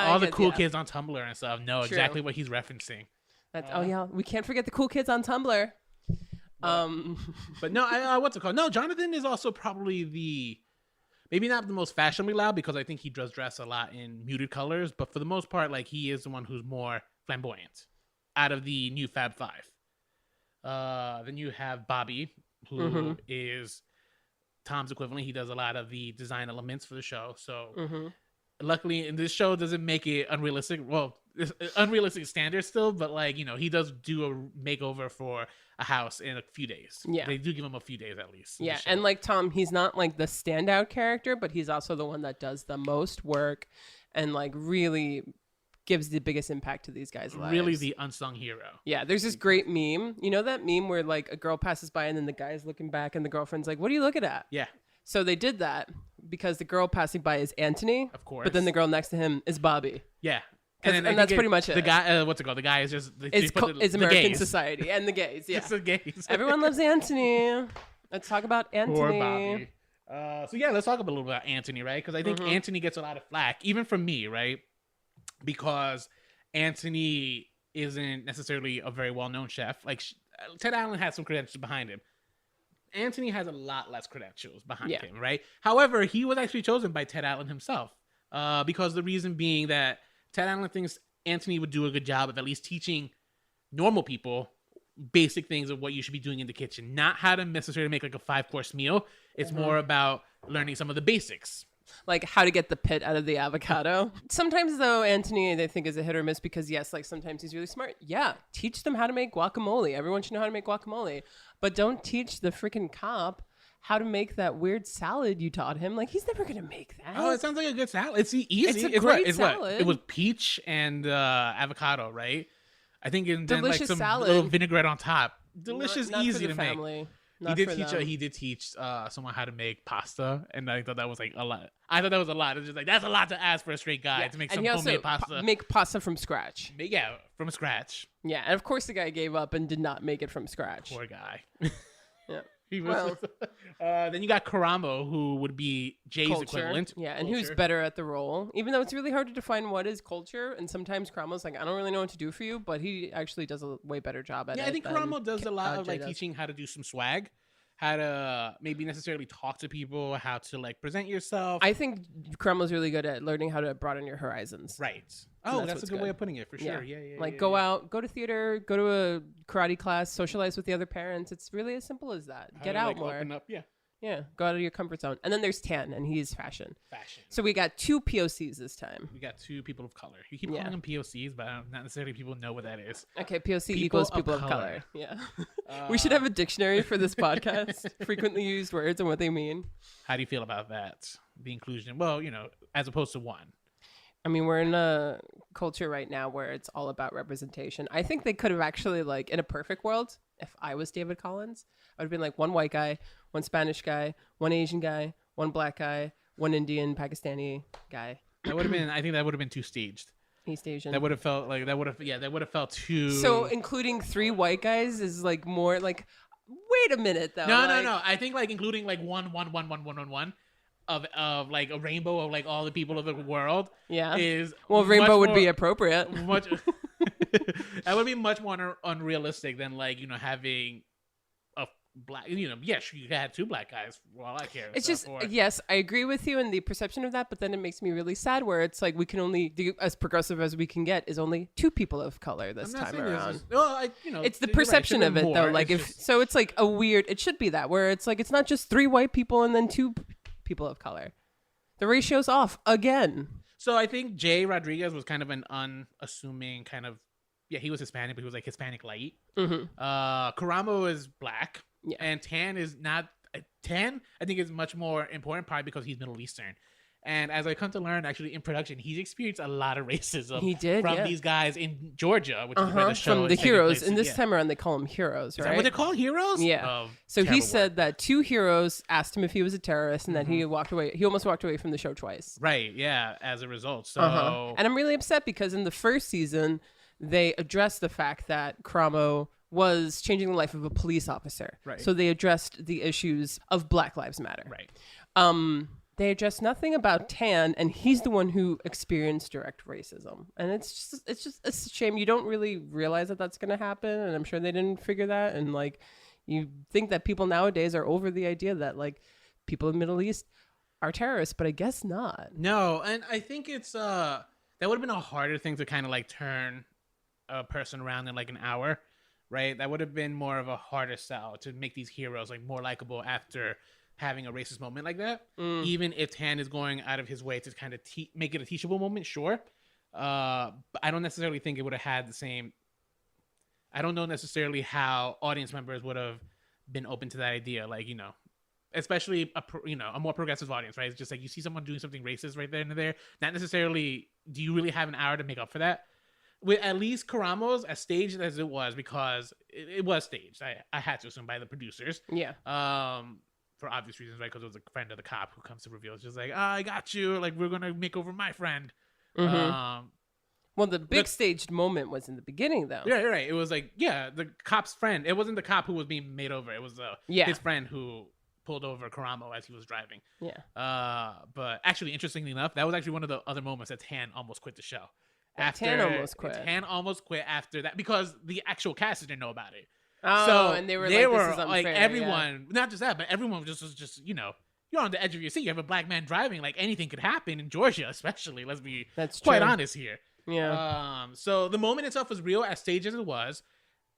All the cool kids on Tumblr and stuff know True. exactly what he's referencing. Oh yeah, we can't forget the cool kids on Tumblr. But no, what's it called? No, Jonathan is also probably maybe not the most fashionably loud because I think he does dress a lot in muted colors, but for the most part, like he is the one who's more flamboyant out of the new Fab Five. Then you have Bobby, who is Tom's equivalent. He does a lot of the design elements for the show. So luckily, this show doesn't make it unrealistic. Well, it's unrealistic standards still, but like, he does do a makeover for a house in a few days. Yeah. They do give him a few days at least. Yeah, and like Tom, he's not like the standout character, but he's also the one that does the most work and like really gives the biggest impact to these guys' lives. Really the unsung hero. Yeah, there's this great meme. You know that meme where like a girl passes by and then the guy's looking back and the girlfriend's like, "What are you looking at?" Yeah. So they did that because the girl passing by is Anthony. Of course. But then the girl next to him is Bobby. Yeah. And that's pretty much it. The guy, what's it called? The guy is just... It's American society and the gays, yeah. It's the gays. Everyone loves Anthony. Let's talk about Anthony. Poor Bobby. So yeah, let's talk a little bit about Anthony, right? Because I think Anthony gets a lot of flack, even from me, right? Because Anthony isn't necessarily a very well-known chef. Like, Ted Allen has some credentials behind him. Anthony has a lot less credentials behind him, right? However, he was actually chosen by Ted Allen himself because the reason being that Ted Allen thinks Anthony would do a good job of at least teaching normal people basic things of what you should be doing in the kitchen, not how to necessarily make like a 5-course meal. It's more about learning some of the basics. Like how to get the pit out of the avocado. Sometimes though, Anthony, they think is a hit or miss because yes, like sometimes he's really smart. Yeah, teach them how to make guacamole. Everyone should know how to make guacamole. But don't teach the freaking cop how to make that weird salad you taught him. Like, he's never going to make that. Oh, it sounds like a good salad. It's easy. It's a great salad. What? It was peach and avocado, right? I think and then like some salad. little vinaigrette on top. Delicious, not easy for the to family. make. Not He did teach someone how to make pasta, and I thought that was like a lot. I thought that was a lot. It's just like that's a lot to ask for a straight guy to make some homemade pasta. Make pasta from scratch. Yeah, from scratch. Yeah, and of course the guy gave up and did not make it from scratch. Poor guy. Yeah. He was. Well. Then you got Karamo, who would be Jay's Culture. equivalent. Yeah, and who's better at the role. Even though it's really hard to define what is culture, and sometimes Karamo's like, I don't really know what to do for you, but he actually does a way better job at it. Yeah, I think Karamo does a lot of Jay like does. teaching how to do some swag, how to maybe necessarily talk to people, how to like present yourself. I think Karamo's really good at learning how to broaden your horizons. Right. Oh, that's a what's good way good. of putting it for sure. Yeah, Like yeah, go yeah. out, go to theater, go to a karate class, socialize with the other parents. It's really as simple as that. How Get to, out like, more. Open up. Yeah. Yeah, go out of your comfort zone. And then there's Tan, and he's fashion. Fashion. So we got 2 POCs this time. We got 2 people of color. You keep Yeah. calling them POCs, but not necessarily people know what that is. Okay, POC People equals of people of color. color. Yeah. We should have a dictionary for this podcast. Frequently used words and what they mean. How do you feel about that? The inclusion. Well, as opposed to 1. I mean, we're in a culture right now where it's all about representation. I think they could have actually, like, in a perfect world, if I was David Collins, I would have been like 1 white guy, 1 Spanish guy, 1 Asian guy, 1 black guy, 1 Indian, Pakistani guy. That would have been. I think that would have been too staged. East Asian. That would have felt like that would have. Yeah, that would have felt too. So including 3 white guys is like more like, wait a minute though. No, like, no. I think like including like one of like a rainbow of like all the people of the world. Yeah. Is Well, much rainbow would be more- appropriate. much. That would be much more unrealistic than like having a black. Yes, you had 2 black guys. For all I care. It's So just, for- yes, I agree with you in the perception of that, but then it makes me really sad where it's like we can only do as progressive as we can get is only 2 people of color this I'm not time saying this around. is- well, It's the you're right, perception should of be it more. though. Like It's if just- so, it's like a weird. It should be that where it's like it's not just 3 white people and then 2 people of color. The ratio's off again. So I think Jay Rodriguez was kind of an unassuming kind of. Yeah, he was Hispanic, but he was like Hispanic light. Mm-hmm. Karamo is black, Yeah. and Tan is not. Tan, I think, is much more important, probably because he's Middle Eastern. And as I come to learn, actually, in production, he's experienced a lot of racism. He did, from yeah. these guys in Georgia, which is where the show From the is taking heroes, place. and this Yeah. time around they call them heroes, Is right? that what they're called, heroes? Yeah. Oh, So he terrible said word. that 2 heroes asked him if he was a terrorist, and that he walked away. He almost walked away from the show twice. Right, yeah. As a result, so And I'm really upset because in the first season, they addressed the fact that Cramo was changing the life of a police officer. Right. So they addressed the issues of Black Lives Matter. right. They addressed nothing about Tan, and he's the one who experienced direct racism. And it's a shame. You don't really realize that that's going to happen, and I'm sure they didn't figure that. And like, you think that people nowadays are over the idea that like people in the Middle East are terrorists, but I guess not. No, and I think it's that would have been a harder thing to kind of like turn a person around in like an hour, right? That would have been more of a harder sell to make these heroes like more likable after having a racist moment like that. Even if Tan is going out of his way to kind of make it a teachable moment, sure. But I don't necessarily think it would have had the same. I don't know necessarily how audience members would have been open to that idea, like especially a more progressive audience, right? It's just like you see someone doing something racist right there and there. Not necessarily. Do you really have an hour to make up for that? With at least Karamo's, as staged as it was, because it was staged. I had to assume by the producers. Yeah. For obvious reasons, right? Because it was a friend of the cop who comes to reveal. It's just like, I got you. Like, we're gonna make over my friend. Well, the big staged moment was in the beginning, though. Yeah, you're right. It was like, the cop's friend. It wasn't the cop who was being made over. It was his friend who pulled over Karamo as he was driving. Yeah. But actually, interestingly enough, that was actually one of the other moments that Tan almost quit the show. Tan almost quit. Tan almost quit after that because the actual cast didn't know about it. Oh, So and they were they like, were this is unfair. like yeah. everyone, not just that, but everyone was just you're on the edge of your seat. You have a black man driving. Like anything could happen in Georgia, especially. Let's be That's quite true. honest here. Yeah. So the moment itself was real, as staged as it was.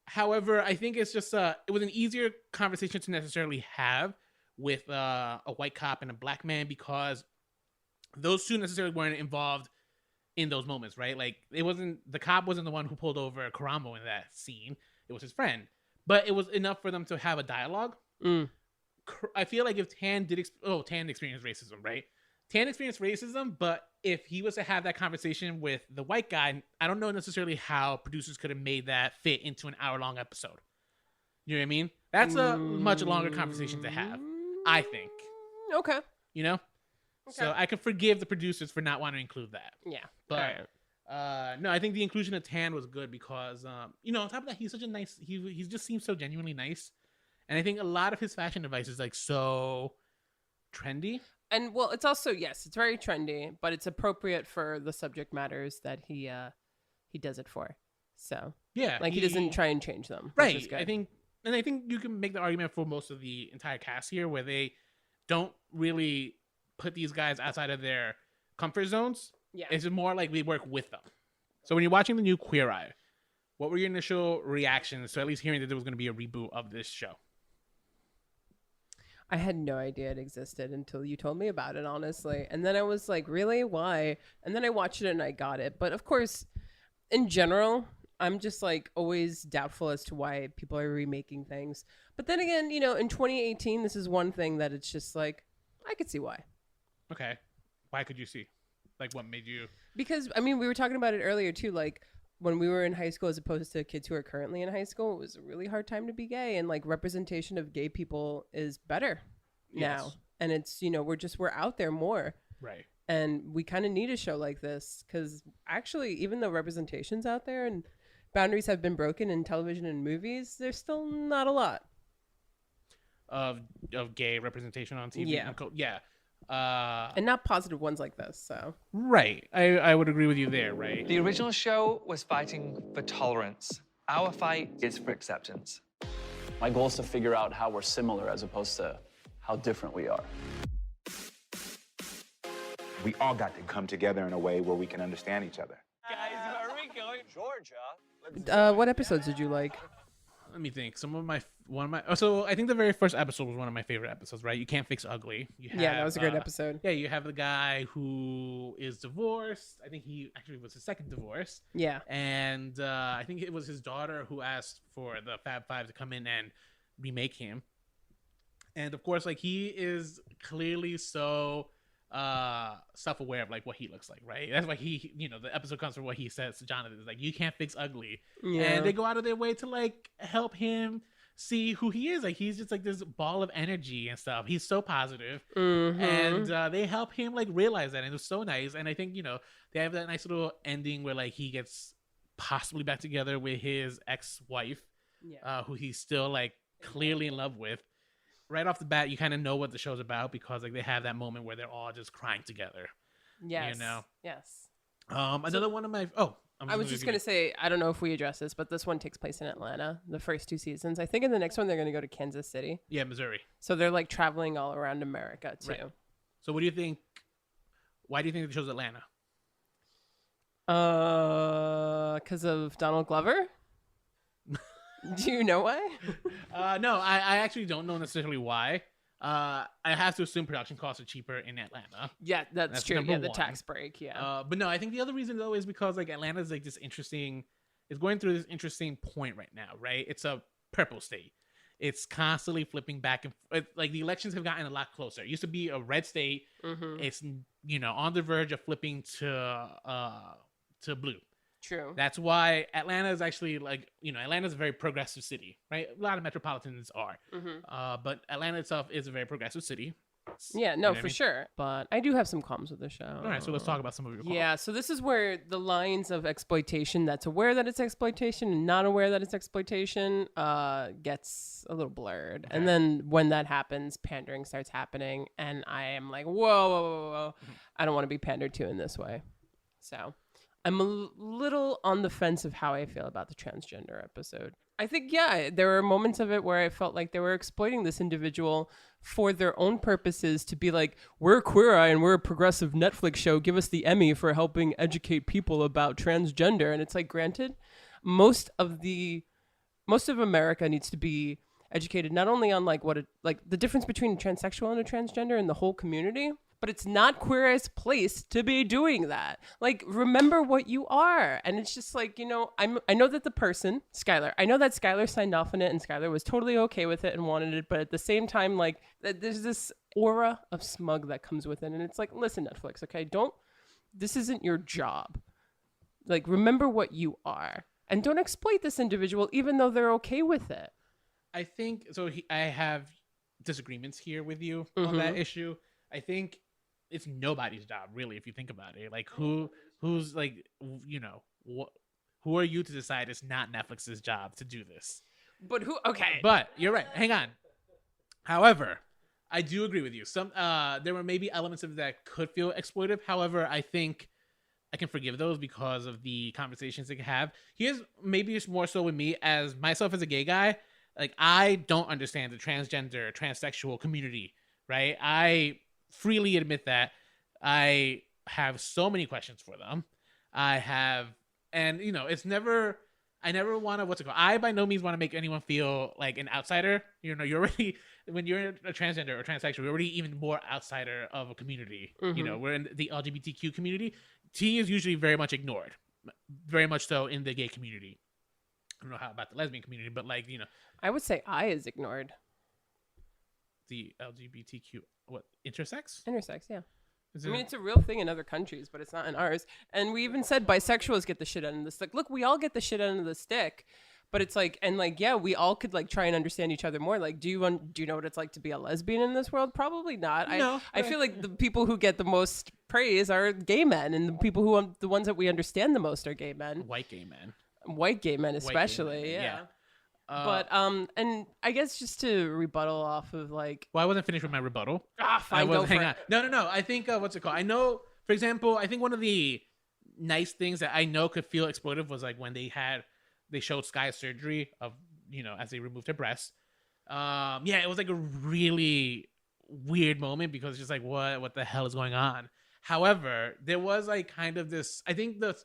However, I think it's just it was an easier conversation to necessarily have with a white cop and a black man because those two necessarily weren't involved in those moments, right? Like the cop wasn't the one who pulled over Karamo in that scene. It was his friend, but it was enough for them to have a dialogue. I feel like if Tan Tan experienced racism, right? Tan experienced racism, but if he was to have that conversation with the white guy, I don't know necessarily how producers could have made that fit into an hour-long episode. You know what I mean? That's a much longer conversation to have, I think. Okay. So I can forgive the producers for not wanting to include that. Yeah. But no, I think the inclusion of Tan was good because on top of that, he's such a nice. He just seems so genuinely nice, And I think a lot of his fashion advice is like so trendy. And well, it's also, yes, it's very trendy, but it's appropriate for the subject matters that he does it for. So Yeah, like he doesn't try and change them. Right. Which is good. I think you can make the argument for most of the entire cast here, where they don't really put these guys outside of their comfort zones. Yeah. It's more like we work with them. So when you're watching the new Queer Eye, what were your initial reactions to at least hearing that there was going to be a reboot of this show? I had no idea it existed until you told me about it, honestly. And then I was like, really? Why? And then I watched it and I got it. But of course, in general, I'm just like always doubtful as to why people are remaking things. But then again, you know, in 2018, this is one thing that it's just like, I could see why. Okay. Why could you see? Like, what made you? Because, I mean, we were talking about it earlier too. Like, when we were in high school as opposed to kids who are currently in high school, it was a really hard time to be gay, and like representation of gay people is better now. Yes. And it's, you know, we're out there more. Right. And we kind of need a show like this because actually, even though representation's out there and boundaries have been broken in television and movies, there's still not a lot Of gay representation on TV. Yeah. Yeah. and not positive ones like this. So Right. I would agree with you there, right? The original show was fighting for tolerance. Our fight is for acceptance. My goal is to figure out how we're similar as opposed to how different we are. We all got to come together in a way where we can understand each other. Guys, where are we going? Georgia. what episodes did you like? Let me think. So I think the very first episode was one of my favorite episodes, right? You Can't Fix Ugly. Yeah, that was a great episode. Yeah, you have the guy who is divorced. I think he actually was his second divorce. Yeah. And I think it was his daughter who asked for the Fab Five to come in and remake him. And of course, like, he is clearly so self-aware of like what he looks like, right? That's why he, you know, the episode comes from what he says to Jonathan. It's like, you can't fix ugly. Yeah. And they go out of their way to like help him see who he is. Like, he's just like this ball of energy and stuff. He's so positive. Mm-hmm. And they help him like realize that, and it was so nice. And I think, you know, they have that nice little ending where like he gets possibly back together with his ex-wife, who he's still like clearly in love with. Right off the bat, you kind of know what the show's about because like they have that moment where they're all just crying together. Yes. You know. Yes. Another one of my I was just gonna say, I don't know if we address this, but this one takes place in Atlanta, the first 2 seasons. I think in the next one they're gonna go to Kansas City. Yeah, Missouri. So they're like traveling all around America too. Right. So what do you think? Why do you think the show's Atlanta? Because of Donald Glover. Do you know why? No, I actually don't know necessarily why. I have to assume production costs are cheaper in Atlanta. Yeah, that's true. number Yeah, the one. tax break. Yeah. But no, I think the other reason though is because like Atlanta's like this interesting, it's going through this interesting point right now, right? It's a purple state. It's constantly flipping back and like the elections have gotten a lot closer. It used to be a red state. Mm-hmm. It's, you know, on the verge of flipping to blue. True. That's why Atlanta is actually like, you know, Atlanta's a very progressive city, right? A lot of metropolitans are. Mm-hmm. But Atlanta itself is a very progressive city. Yeah, no, for sure. But I do have some qualms with the show. All right, so let's talk about some of your qualms. Yeah, so this is where the lines of exploitation that's aware that it's exploitation and not aware that it's exploitation gets a little blurred. Okay. And then when that happens, pandering starts happening. And I am like, whoa. I don't want to be pandered to in this way. So I'm a little on the fence of how I feel about the transgender episode. I think, yeah, there were moments of it where I felt like they were exploiting this individual for their own purposes to be like, we're Queer Eye and we're a progressive Netflix show. Give us the Emmy for helping educate people about transgender. And it's like, granted, most of America needs to be educated not only on like the difference between a transsexual and a transgender in the whole community, but it's not Queer Eye's place to be doing that. Like, remember what you are. And it's just like, you know, I know that the person, Skylar, I know that Skylar signed off on it and Skylar was totally okay with it and wanted it. But at the same time, like, there's this aura of smug that comes with it. And it's like, listen, Netflix, okay, this isn't your job. Like, remember what you are. And don't exploit this individual, even though they're okay with it. I think, I have disagreements here with you on that issue. I think it's nobody's job, really, if you think about it. Like, who's like, you know, who are you to decide it's not Netflix's job to do this? But who? Okay. But you're right. Hang on. However, I do agree with you. Some there were maybe elements of that could feel exploitive. However, I think I can forgive those because of the conversations they can have. Here's maybe it's more so with me as myself as a gay guy. Like, I don't understand the transgender, transsexual community, right? I freely admit that I have so many questions for them. And you know, I never want to, I by no means want to make anyone feel like an outsider. You know, you're already, when you're a transgender or transsexual, you're already even more outsider of a community. You know, we're in the LGBTQ community. T is usually very much ignored, very much so in the gay community. I don't know how about the lesbian community, but like, you know, I would say I is ignored. the LGBTQ, intersex? Intersex, yeah. Is I it- mean, it's a real thing in other countries, but it's not in ours. And we even said bisexuals get the shit end of the stick. Look, we all get the shit end of the stick, but it's like, and like, yeah, we all could like try and understand each other more. Like, do you know what it's like to be a lesbian in this world? Probably not. No, I feel like the people who get the most praise are gay men, and the people who the ones that we understand the most are gay men, white gay men. white gay men White gay especially. men, Yeah. yeah. But and I guess just to rebuttal off of like, Well, I wasn't finished with my rebuttal. fine, go for hang it. on. No. I think what's it called? I know, for example, I think one of the nice things that I know could feel exploitive was like when they showed Sky's surgery of, you know, as they removed her breasts. Yeah, it was like a really weird moment because it's just like, what the hell is going on? However, there was like kind of this, I think the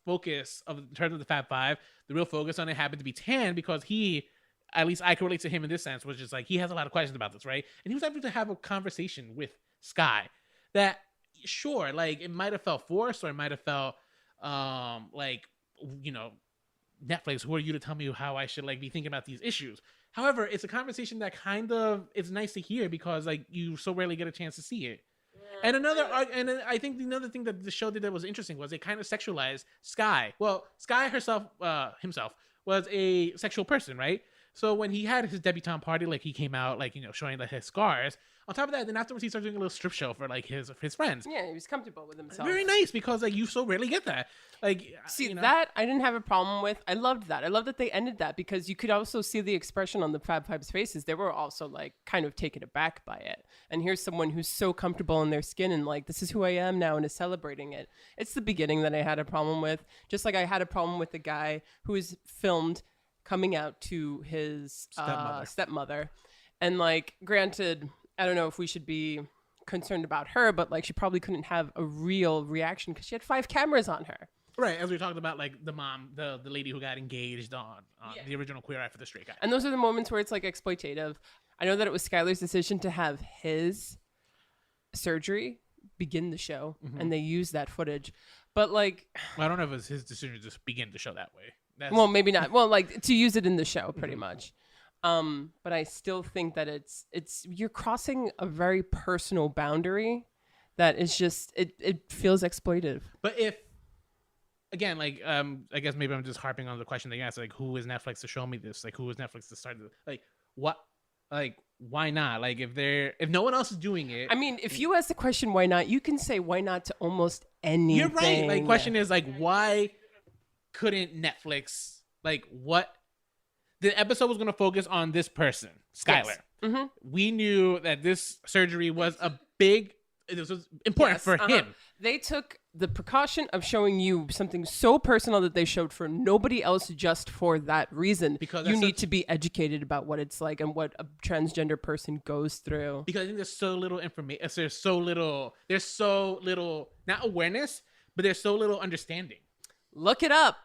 focus of, in terms of the Fab Five, the real focus on it happened to be Tan because he, at least I can relate to him in this sense, was just like, he has a lot of questions about this, right? And he was able to have a conversation with Sky that, sure, like it might have felt forced or it might have felt like, you know, Netflix, who are you to tell me how I should like be thinking about these issues? However, it's a conversation that kind of is nice to hear because like you so rarely get a chance to see it. And I think another thing that the show did that was interesting was it kind of sexualized Sky. Well, Sky himself was a sexual person, right? So when he had his debutante party, like he came out like, you know, showing like his scars. On top of that, then afterwards he started doing a little strip show for like his friends. Yeah, he was comfortable with himself. Very nice because like you so rarely get that. Like, See, you know, that I didn't have a problem with. I loved that. I love that they ended that because you could also see the expression on the Fab Five's faces. They were also like kind of taken aback by it. And here's someone who's so comfortable in their skin and like, this is who I am now and is celebrating it. It's the beginning that I had a problem with. Just like I had a problem with the guy who was filmed coming out to his stepmother. And like, granted, I don't know if we should be concerned about her, but like she probably couldn't have a real reaction because she had 5 cameras on her. right, as we talked about, like the mom, the lady who got engaged on the original Queer Eye for the Straight Guy. And those are the moments where it's like exploitative. I know that it was Skylar's decision to have his surgery begin the show, and they used that footage. But like, Well, I don't know if it was his decision to just begin the show that way. That's, well, maybe not. Well, like to use it in the show, pretty much. But I still think that it's you're crossing a very personal boundary that is just it feels exploitive. But if, again, like I guess maybe I'm just harping on the question that you asked, like who is Netflix to show me this? Like who is Netflix to start? Like what? Like why not? Like if no one else is doing it. I mean, if you ask the question why not, you can say why not to almost anything. You're right. Like question is like why couldn't Netflix, like what? The episode was going to focus on this person, Skylar. Yes. We knew that this surgery was this was important for him. They took the precaution of showing you something so personal that they showed for nobody else just for that reason. Because you need to be educated about what it's like and what a transgender person goes through. Because I think there's so little information. There's so little, not awareness, but there's so little understanding. Look it up.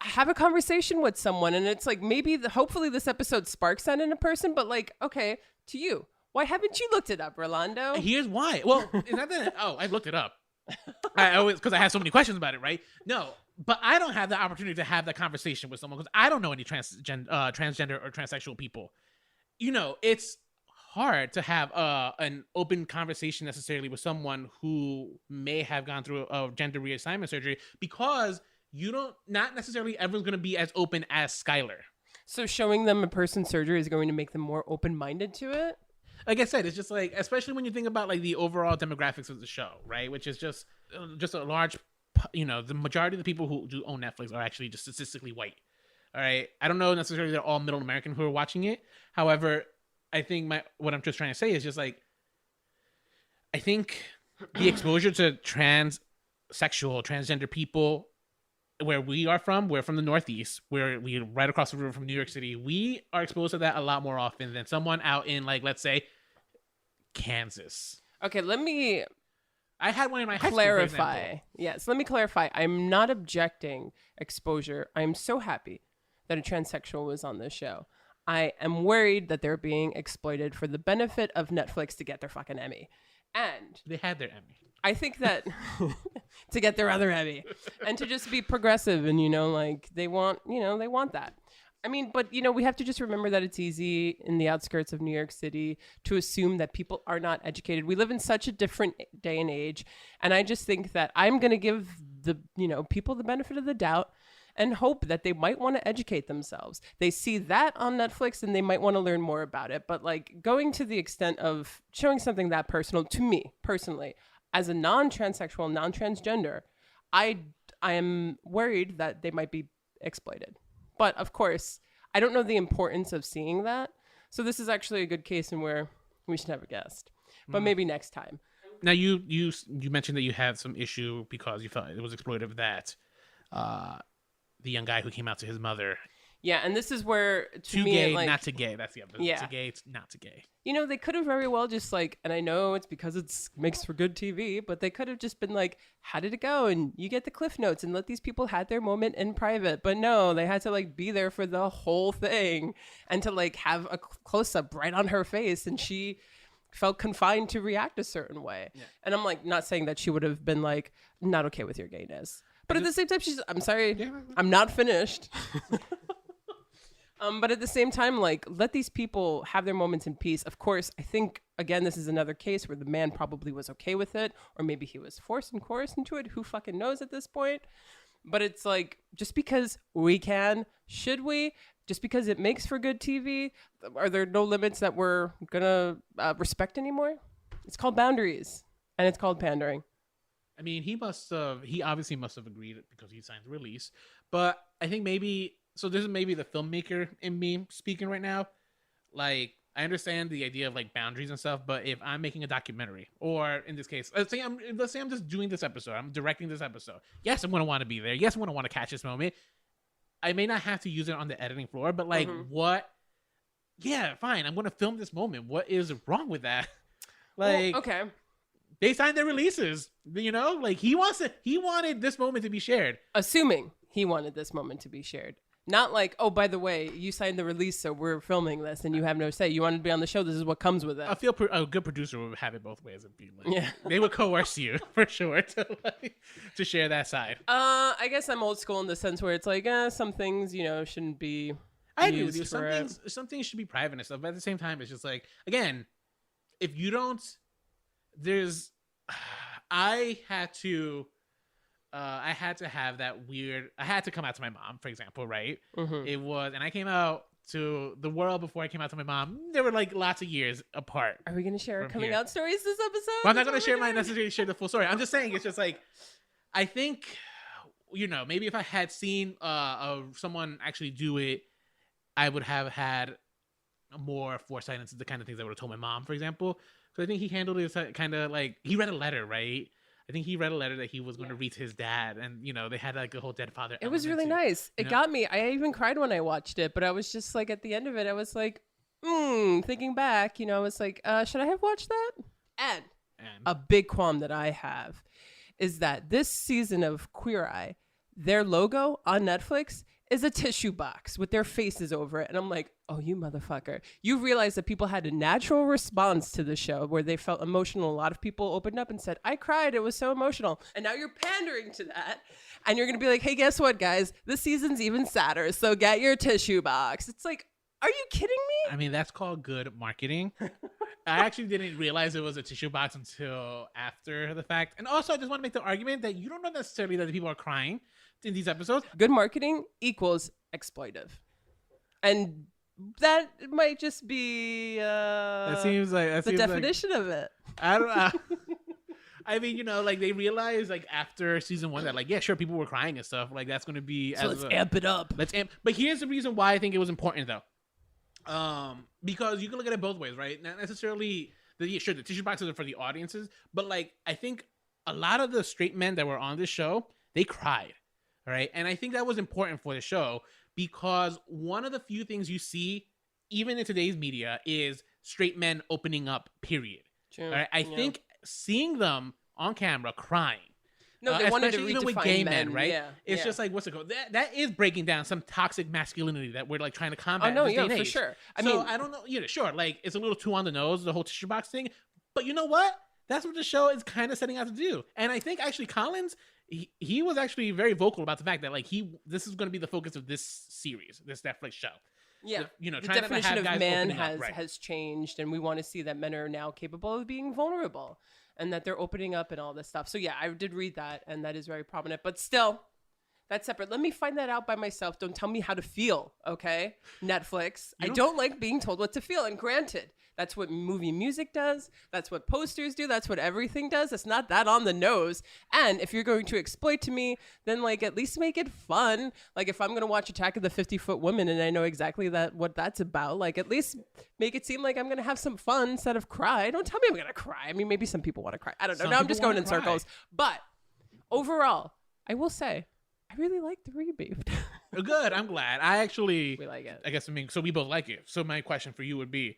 Have a conversation with someone, and it's like maybe hopefully this episode sparks that in a person, but like, okay, to you, why haven't you looked it up, Rolando? Here's why. Well, it's not that. Oh, I looked it up. I always, because I have so many questions about it, right? No, but I don't have the opportunity to have that conversation with someone because I don't know any transgender or transsexual people. You know, it's hard to have an open conversation necessarily with someone who may have gone through a gender reassignment surgery because not necessarily everyone's going to be as open as Skylar. So showing them a person's surgery is going to make them more open-minded to it? Like I said, it's just like, especially when you think about like the overall demographics of the show, right? Which is just a large, you know, the majority of the people who do own Netflix are actually just statistically white. All right. I don't know necessarily they're all middle American who are watching it. However, I think what I'm just trying to say is just like, I think the exposure to transgender people where we are from, we're from the Northeast, we're right across the river from New York City. We are exposed to that a lot more often than someone out in, like, let's say, Kansas. Okay, let me I had one in my high school, clarify. Yes, let me clarify. I'm not objecting exposure. I'm so happy that a transsexual was on this show. I am worried that they're being exploited for the benefit of Netflix to get their fucking Emmy. And they had their Emmy. I think that to get their other Emmy and to just be progressive and, like they want that. I mean, but, we have to just remember that it's easy in the outskirts of New York City to assume that people are not educated. We live in such a different day and age. And I just think that I'm going to give the, people the benefit of the doubt and hope that they might want to educate themselves. They see that on Netflix and they might want to learn more about it. But like going to the extent of showing something that personal to me personally, as a non-transsexual, non-transgender, I am worried that they might be exploited. But of course, I don't know the importance of seeing that. So this is actually a good case in where we should have a guest, but maybe next time. Now you mentioned that you had some issue because you felt it was exploitive that the young guy who came out to his mother. Yeah, and this is where to me, gay, like, not to gay. That's the episode. Yeah. To gay, it's not to gay. They could have very well just like, and I know it's because it's makes for good TV, but they could have just been like, how did it go? And you get the cliff notes and let these people have their moment in private. But no, they had to like be there for the whole thing and to like have a close up right on her face. And she felt confined to react a certain way. Yeah. And I'm like, not saying that she would have been like, not okay with your gayness. But at the same time, I'm sorry, I'm not finished. But at the same time, like, let these people have their moments in peace. Of course, I think, again, this is another case where the man probably was okay with it, or maybe he was forced and coerced into it. Who fucking knows at this point? But it's like, just because we can, should we? Just because it makes for good TV, are there no limits that we're gonna respect anymore? It's called boundaries, and it's called pandering. I mean, he obviously must have agreed because he signed the release. But I think so this is maybe the filmmaker in me speaking right now. Like, I understand the idea of like boundaries and stuff, but if I'm making a documentary, or in this case, let's say I'm just doing this episode, I'm directing this episode. Yes, I'm going to want to be there. Yes, I'm going to want to catch this moment. I may not have to use it on the editing floor, but like what? Yeah, fine. I'm going to film this moment. What is wrong with that? Like, well, okay. They signed their releases, like he wanted this moment to be shared. Assuming he wanted this moment to be shared. Not like, oh, by the way, you signed the release, so we're filming this and you have no say. You wanted to be on the show. This is what comes with it. I feel a good producer would have it both ways and be like, they would coerce you for sure to share that side. I guess I'm old school in the sense where it's like, some things, shouldn't be. I agree with you. Some things should be private and stuff, but at the same time, it's just like, again, if you don't, I had to have that weird. I had to come out to my mom, for example, right? Mm-hmm. It was, and I came out to the world before I came out to my mom. There were like lots of years apart. Are we gonna share our coming out stories this episode? Well, I'm not gonna necessarily share the full story. I'm just saying it's just like, I think, maybe if I had seen someone actually do it, I would have had more foresight into the kind of things I would have told my mom, for example. Because I think he handled it kind of like, he read a letter, right? I think he read a letter that he was going to read to his dad, and they had like a whole dead father. It was really nice. It got me. I even cried when I watched it, but I was just like, at the end of it, I was like, thinking back, I was like, should I have watched that? And a big qualm that I have is that this season of Queer Eye, their logo on Netflix is a tissue box with their faces over it. And I'm like, oh, you motherfucker. You realize that people had a natural response to the show where they felt emotional. A lot of people opened up and said, I cried. It was so emotional. And now you're pandering to that. And you're going to be like, hey, guess what, guys? This season's even sadder. So get your tissue box. It's like, are you kidding me? I mean, that's called good marketing. I actually didn't realize it was a tissue box until after the fact. And also, I just want to make the argument that you don't know necessarily that the people are crying in these episodes. Good marketing equals exploitive. And that might just be that seems like the definition of it. I don't know. I mean, like they realized like after season 1 that like, yeah, sure, people were crying and stuff. Like that's going to be. So let's amp it up. But here's the reason why I think it was important though. Because you can look at it both ways, right? Not necessarily the tissue boxes are for the audiences, but like I think a lot of the straight men that were on this show, they cried, right? And I think that was important for the show because one of the few things you see, even in today's media, is straight men opening up. Period. True. Right? I think seeing them on camera crying. No, they wanted to especially even with redefine gay men, right? yeah, It's yeah. just like, what's it called? That is breaking down some toxic masculinity that we're like trying to combat. Oh no, in this day yeah, and for age. sure. I So mean, I don't know. Sure, like it's a little too on the nose, the whole tissue box thing. But you know what? That's what the show is kind of setting out to do. And I think actually Collins, he was actually very vocal about the fact that like this is going to be the focus of this series, this Netflix show. yeah, The the trying to definition have of guys man opening up, right. has changed, and we want to see that men are now capable of being vulnerable, and that they're opening up and all this stuff. So yeah, I did read that, and that is very prominent. But still, that's separate. Let me find that out by myself. Don't tell me how to feel, okay? Netflix. I don't like being told what to feel. And granted, that's what movie music does. That's what posters do. That's what everything does. It's not that on the nose. And if you're going to exploit to me, then like at least make it fun. Like if I'm going to watch Attack of the 50-Foot Woman and I know exactly what that's about, like at least make it seem like I'm going to have some fun instead of cry. Don't tell me I'm going to cry. I mean, maybe some people want to cry. I don't know. Some Now I'm people just going wanna in cry. circles. But overall, I will say, I really like the reboot. Good. I'm glad. I actually, We like it. I guess, so we both like it. So my question for you would be,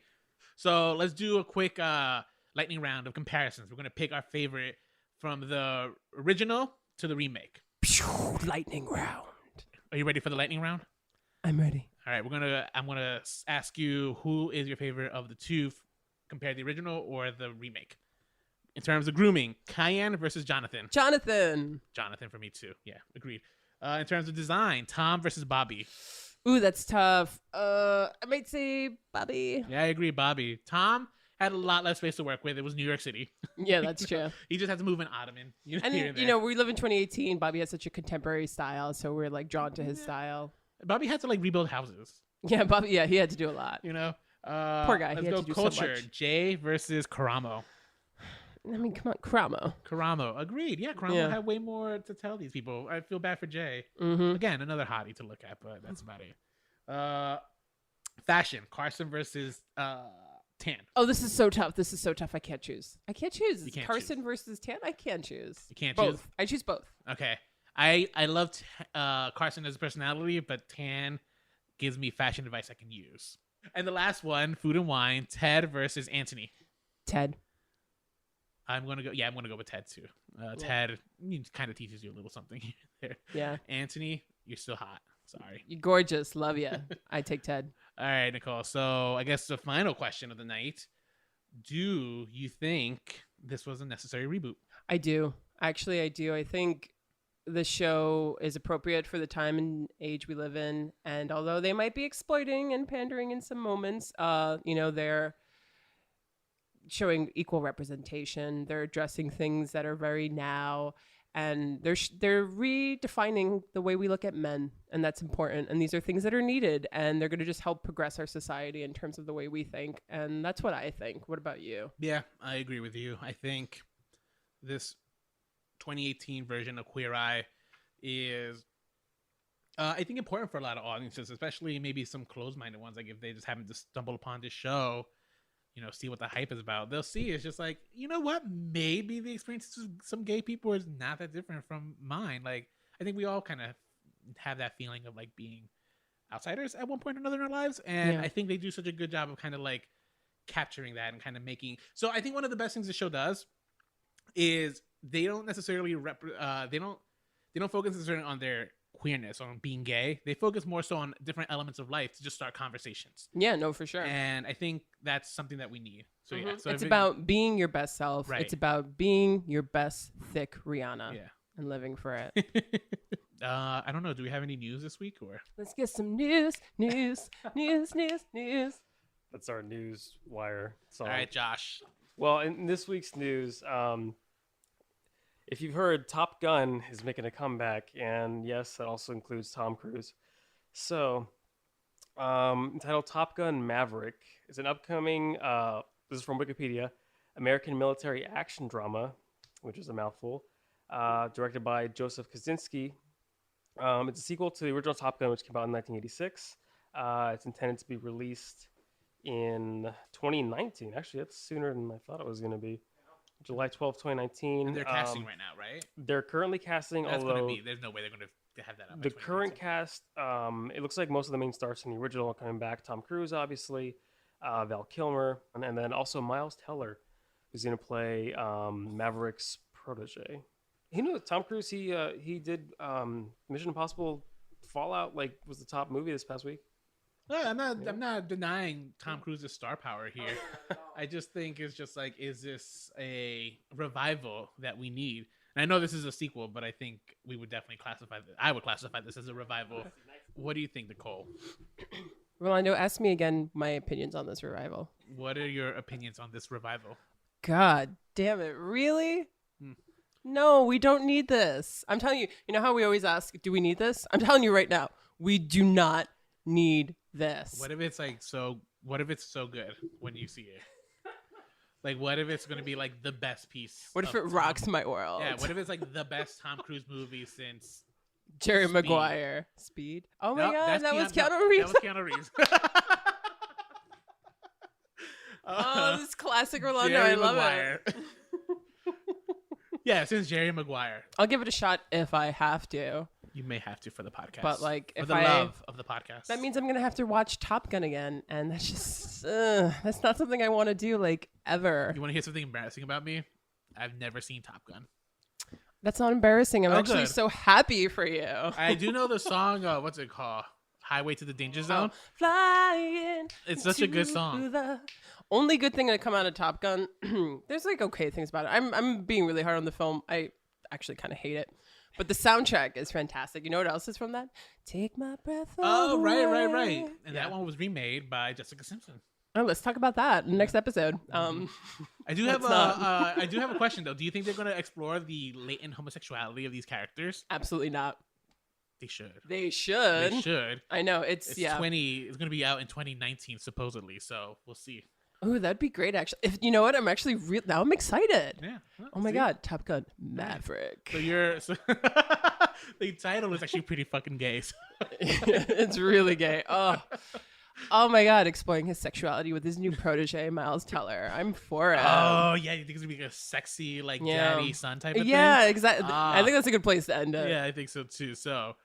so let's do a quick lightning round of comparisons. We're going to pick our favorite from the original to the remake. Lightning round. Are you ready for the lightning round? I'm ready. All right, I'm gonna ask you who is your favorite of the two, compared to the original or the remake. In terms of grooming, Cayenne versus Jonathan. Jonathan For me too. Yeah, agreed. In terms of design, Tom versus Bobby. Ooh, that's tough. I might say Bobby. Yeah, I agree, Bobby. Tom had a lot less space to work with. It was New York City. Yeah, that's true. He just had to move an ottoman. Here And and you there. know, we live in 2018. Bobby has such a contemporary style, so we're like drawn to his style. Bobby had to like rebuild houses. Yeah, Bobby. Yeah, he had to do a lot. Poor guy, Let's he had go to do so culture. much. Jay versus Karamo. I mean, come on, Cramo. Karamo. Agreed. Yeah, Karamo Yeah. had way more to tell these people. I feel bad for Jay. Mm-hmm. Again, another hottie to look at, but that's about it. Fashion. Carson versus Tan. Oh, this is so tough. I can't choose. You can't Carson versus Tan. I can't choose. You can't both. choose? I choose both. Okay. I loved Carson as a personality, but Tan gives me fashion advice I can use. And the last one, food and wine. Ted versus Anthony. Ted. I'm gonna go with Ted too. Ted kind of teaches you a little something there. Yeah. Anthony, you're still hot. Sorry. You're gorgeous. Love you. I take Ted. All right, Nicole. So I guess the final question of the night: do you think this was a necessary reboot? I do. Actually, I do. I think the show is appropriate for the time and age we live in. And although they might be exploiting and pandering in some moments, they're showing equal representation. They're addressing things that are very now, and they're redefining the way we look at men, and that's important. And these are things that are needed, and they're going to just help progress our society in terms of the way we think. And that's what I think. What about you? Yeah, I agree with you. I think this 2018 version of Queer Eye is, I think, important for a lot of audiences, especially maybe some closed-minded ones. Like if they just happen to stumble upon this show, see what the hype is about. They'll see it's just like, you know what? Maybe the experience of some gay people is not that different from mine. Like, I think we all kind of have that feeling of like being outsiders at one point or another in our lives. And Yeah. I think they do such a good job of kind of like capturing that and kind of making. So I think one of the best things the show does is they don't necessarily they don't focus necessarily on their queerness, on being gay. They focus more so on different elements of life to just start conversations. Yeah, no, for sure. And I think that's something that we need. So yeah, so It's if about being your best self. Right. It's about being your best thick Rihanna. Yeah. And living for it. I don't know. Do we have any news this week or? Let's get some news. That's our news wire song. All right, Josh. Well, in this week's news, if you've heard, Top Gun is making a comeback, and yes, that also includes Tom Cruise. So, entitled Top Gun Maverick is an upcoming, this is from Wikipedia, American military action drama which is a mouthful. Directed by Joseph Kosinski. It's a sequel to the original Top Gun, which came out in 1986. It's intended to be released in 2019. Actually, that's sooner than I thought it was going to be. July 12th, 2019. And they're casting right now, right? They're currently casting, That's although there's no way they're going to have that up. the current cast, it looks like most of the main stars from the original are coming back. Tom Cruise, obviously, Val Kilmer, and then also Miles Teller, who's going to play Maverick's protege. You know, Tom Cruise, he did Mission Impossible Fallout, like, was the top movie this past week. No, I'm not denying Tom Cruise's star power here. I just think it's just like, is this a revival that we need? And I know this is a sequel, but I think we would definitely I would classify this as a revival. What do you think, Nicole? Rolando, ask me again my opinions on this revival. What are your opinions on this revival? God damn it, really? No, we don't need this. I'm telling you, you know how we always ask, do we need this? I'm telling you right now, we do not need this. What if it's so good when you see it? Like, what if it's going to be like the best piece? What if it rocks my world? Yeah, what if it's like the best Tom Cruise movie since Jerry Speed? Maguire. Speed? Oh my God, that was Keanu That Reeves. was Keanu Reeves. Oh, this classic Rolando. Jerry I love Maguire. it. Yeah, since Jerry Maguire. I'll give it a shot if I have to. You may have to for the podcast. But like, for if the love of the podcast. that means I'm gonna have to watch Top Gun again, and that's just that's not something I want to do like ever. You want to hear something embarrassing about me? I've never seen Top Gun. That's not embarrassing. I'm Oh, actually good. so happy for you. I do know the song. What's it called? Highway to the Danger Zone. Flying. It's such a good to song. the only good thing that come out of Top Gun. There's like okay things about it. I'm being really hard on the film. I actually kind of hate it. But the soundtrack is fantastic. You know what else is from that? Take My Breath Away. Oh, right. And that one was remade by Jessica Simpson. Oh, let's talk about that in the next episode. I do have a question though. Do you think they're going to explore the latent homosexuality of these characters? Absolutely not. They should. They should. They should. I know it's yeah. It's going to be out in 2019 supposedly, so we'll see. Oh, that'd be great actually. If you know what, I'm actually now I'm excited. Yeah. Oh my God, Top Gun Maverick. So the title is actually pretty fucking gay. So. It's really gay. Oh my God, exploring his sexuality with his new protege, Miles Teller. I'm for it. Oh yeah, you think it's gonna be like a sexy like daddy son type of thing? Yeah, exactly. I think that's a good place to end it. Yeah, I think so too. So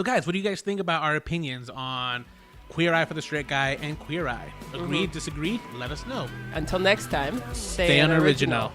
guys, what do you guys think about our opinions on Queer Eye for the Straight Guy and Queer Eye? Agreed, disagreed? Let us know. Until next time, Stay unoriginal.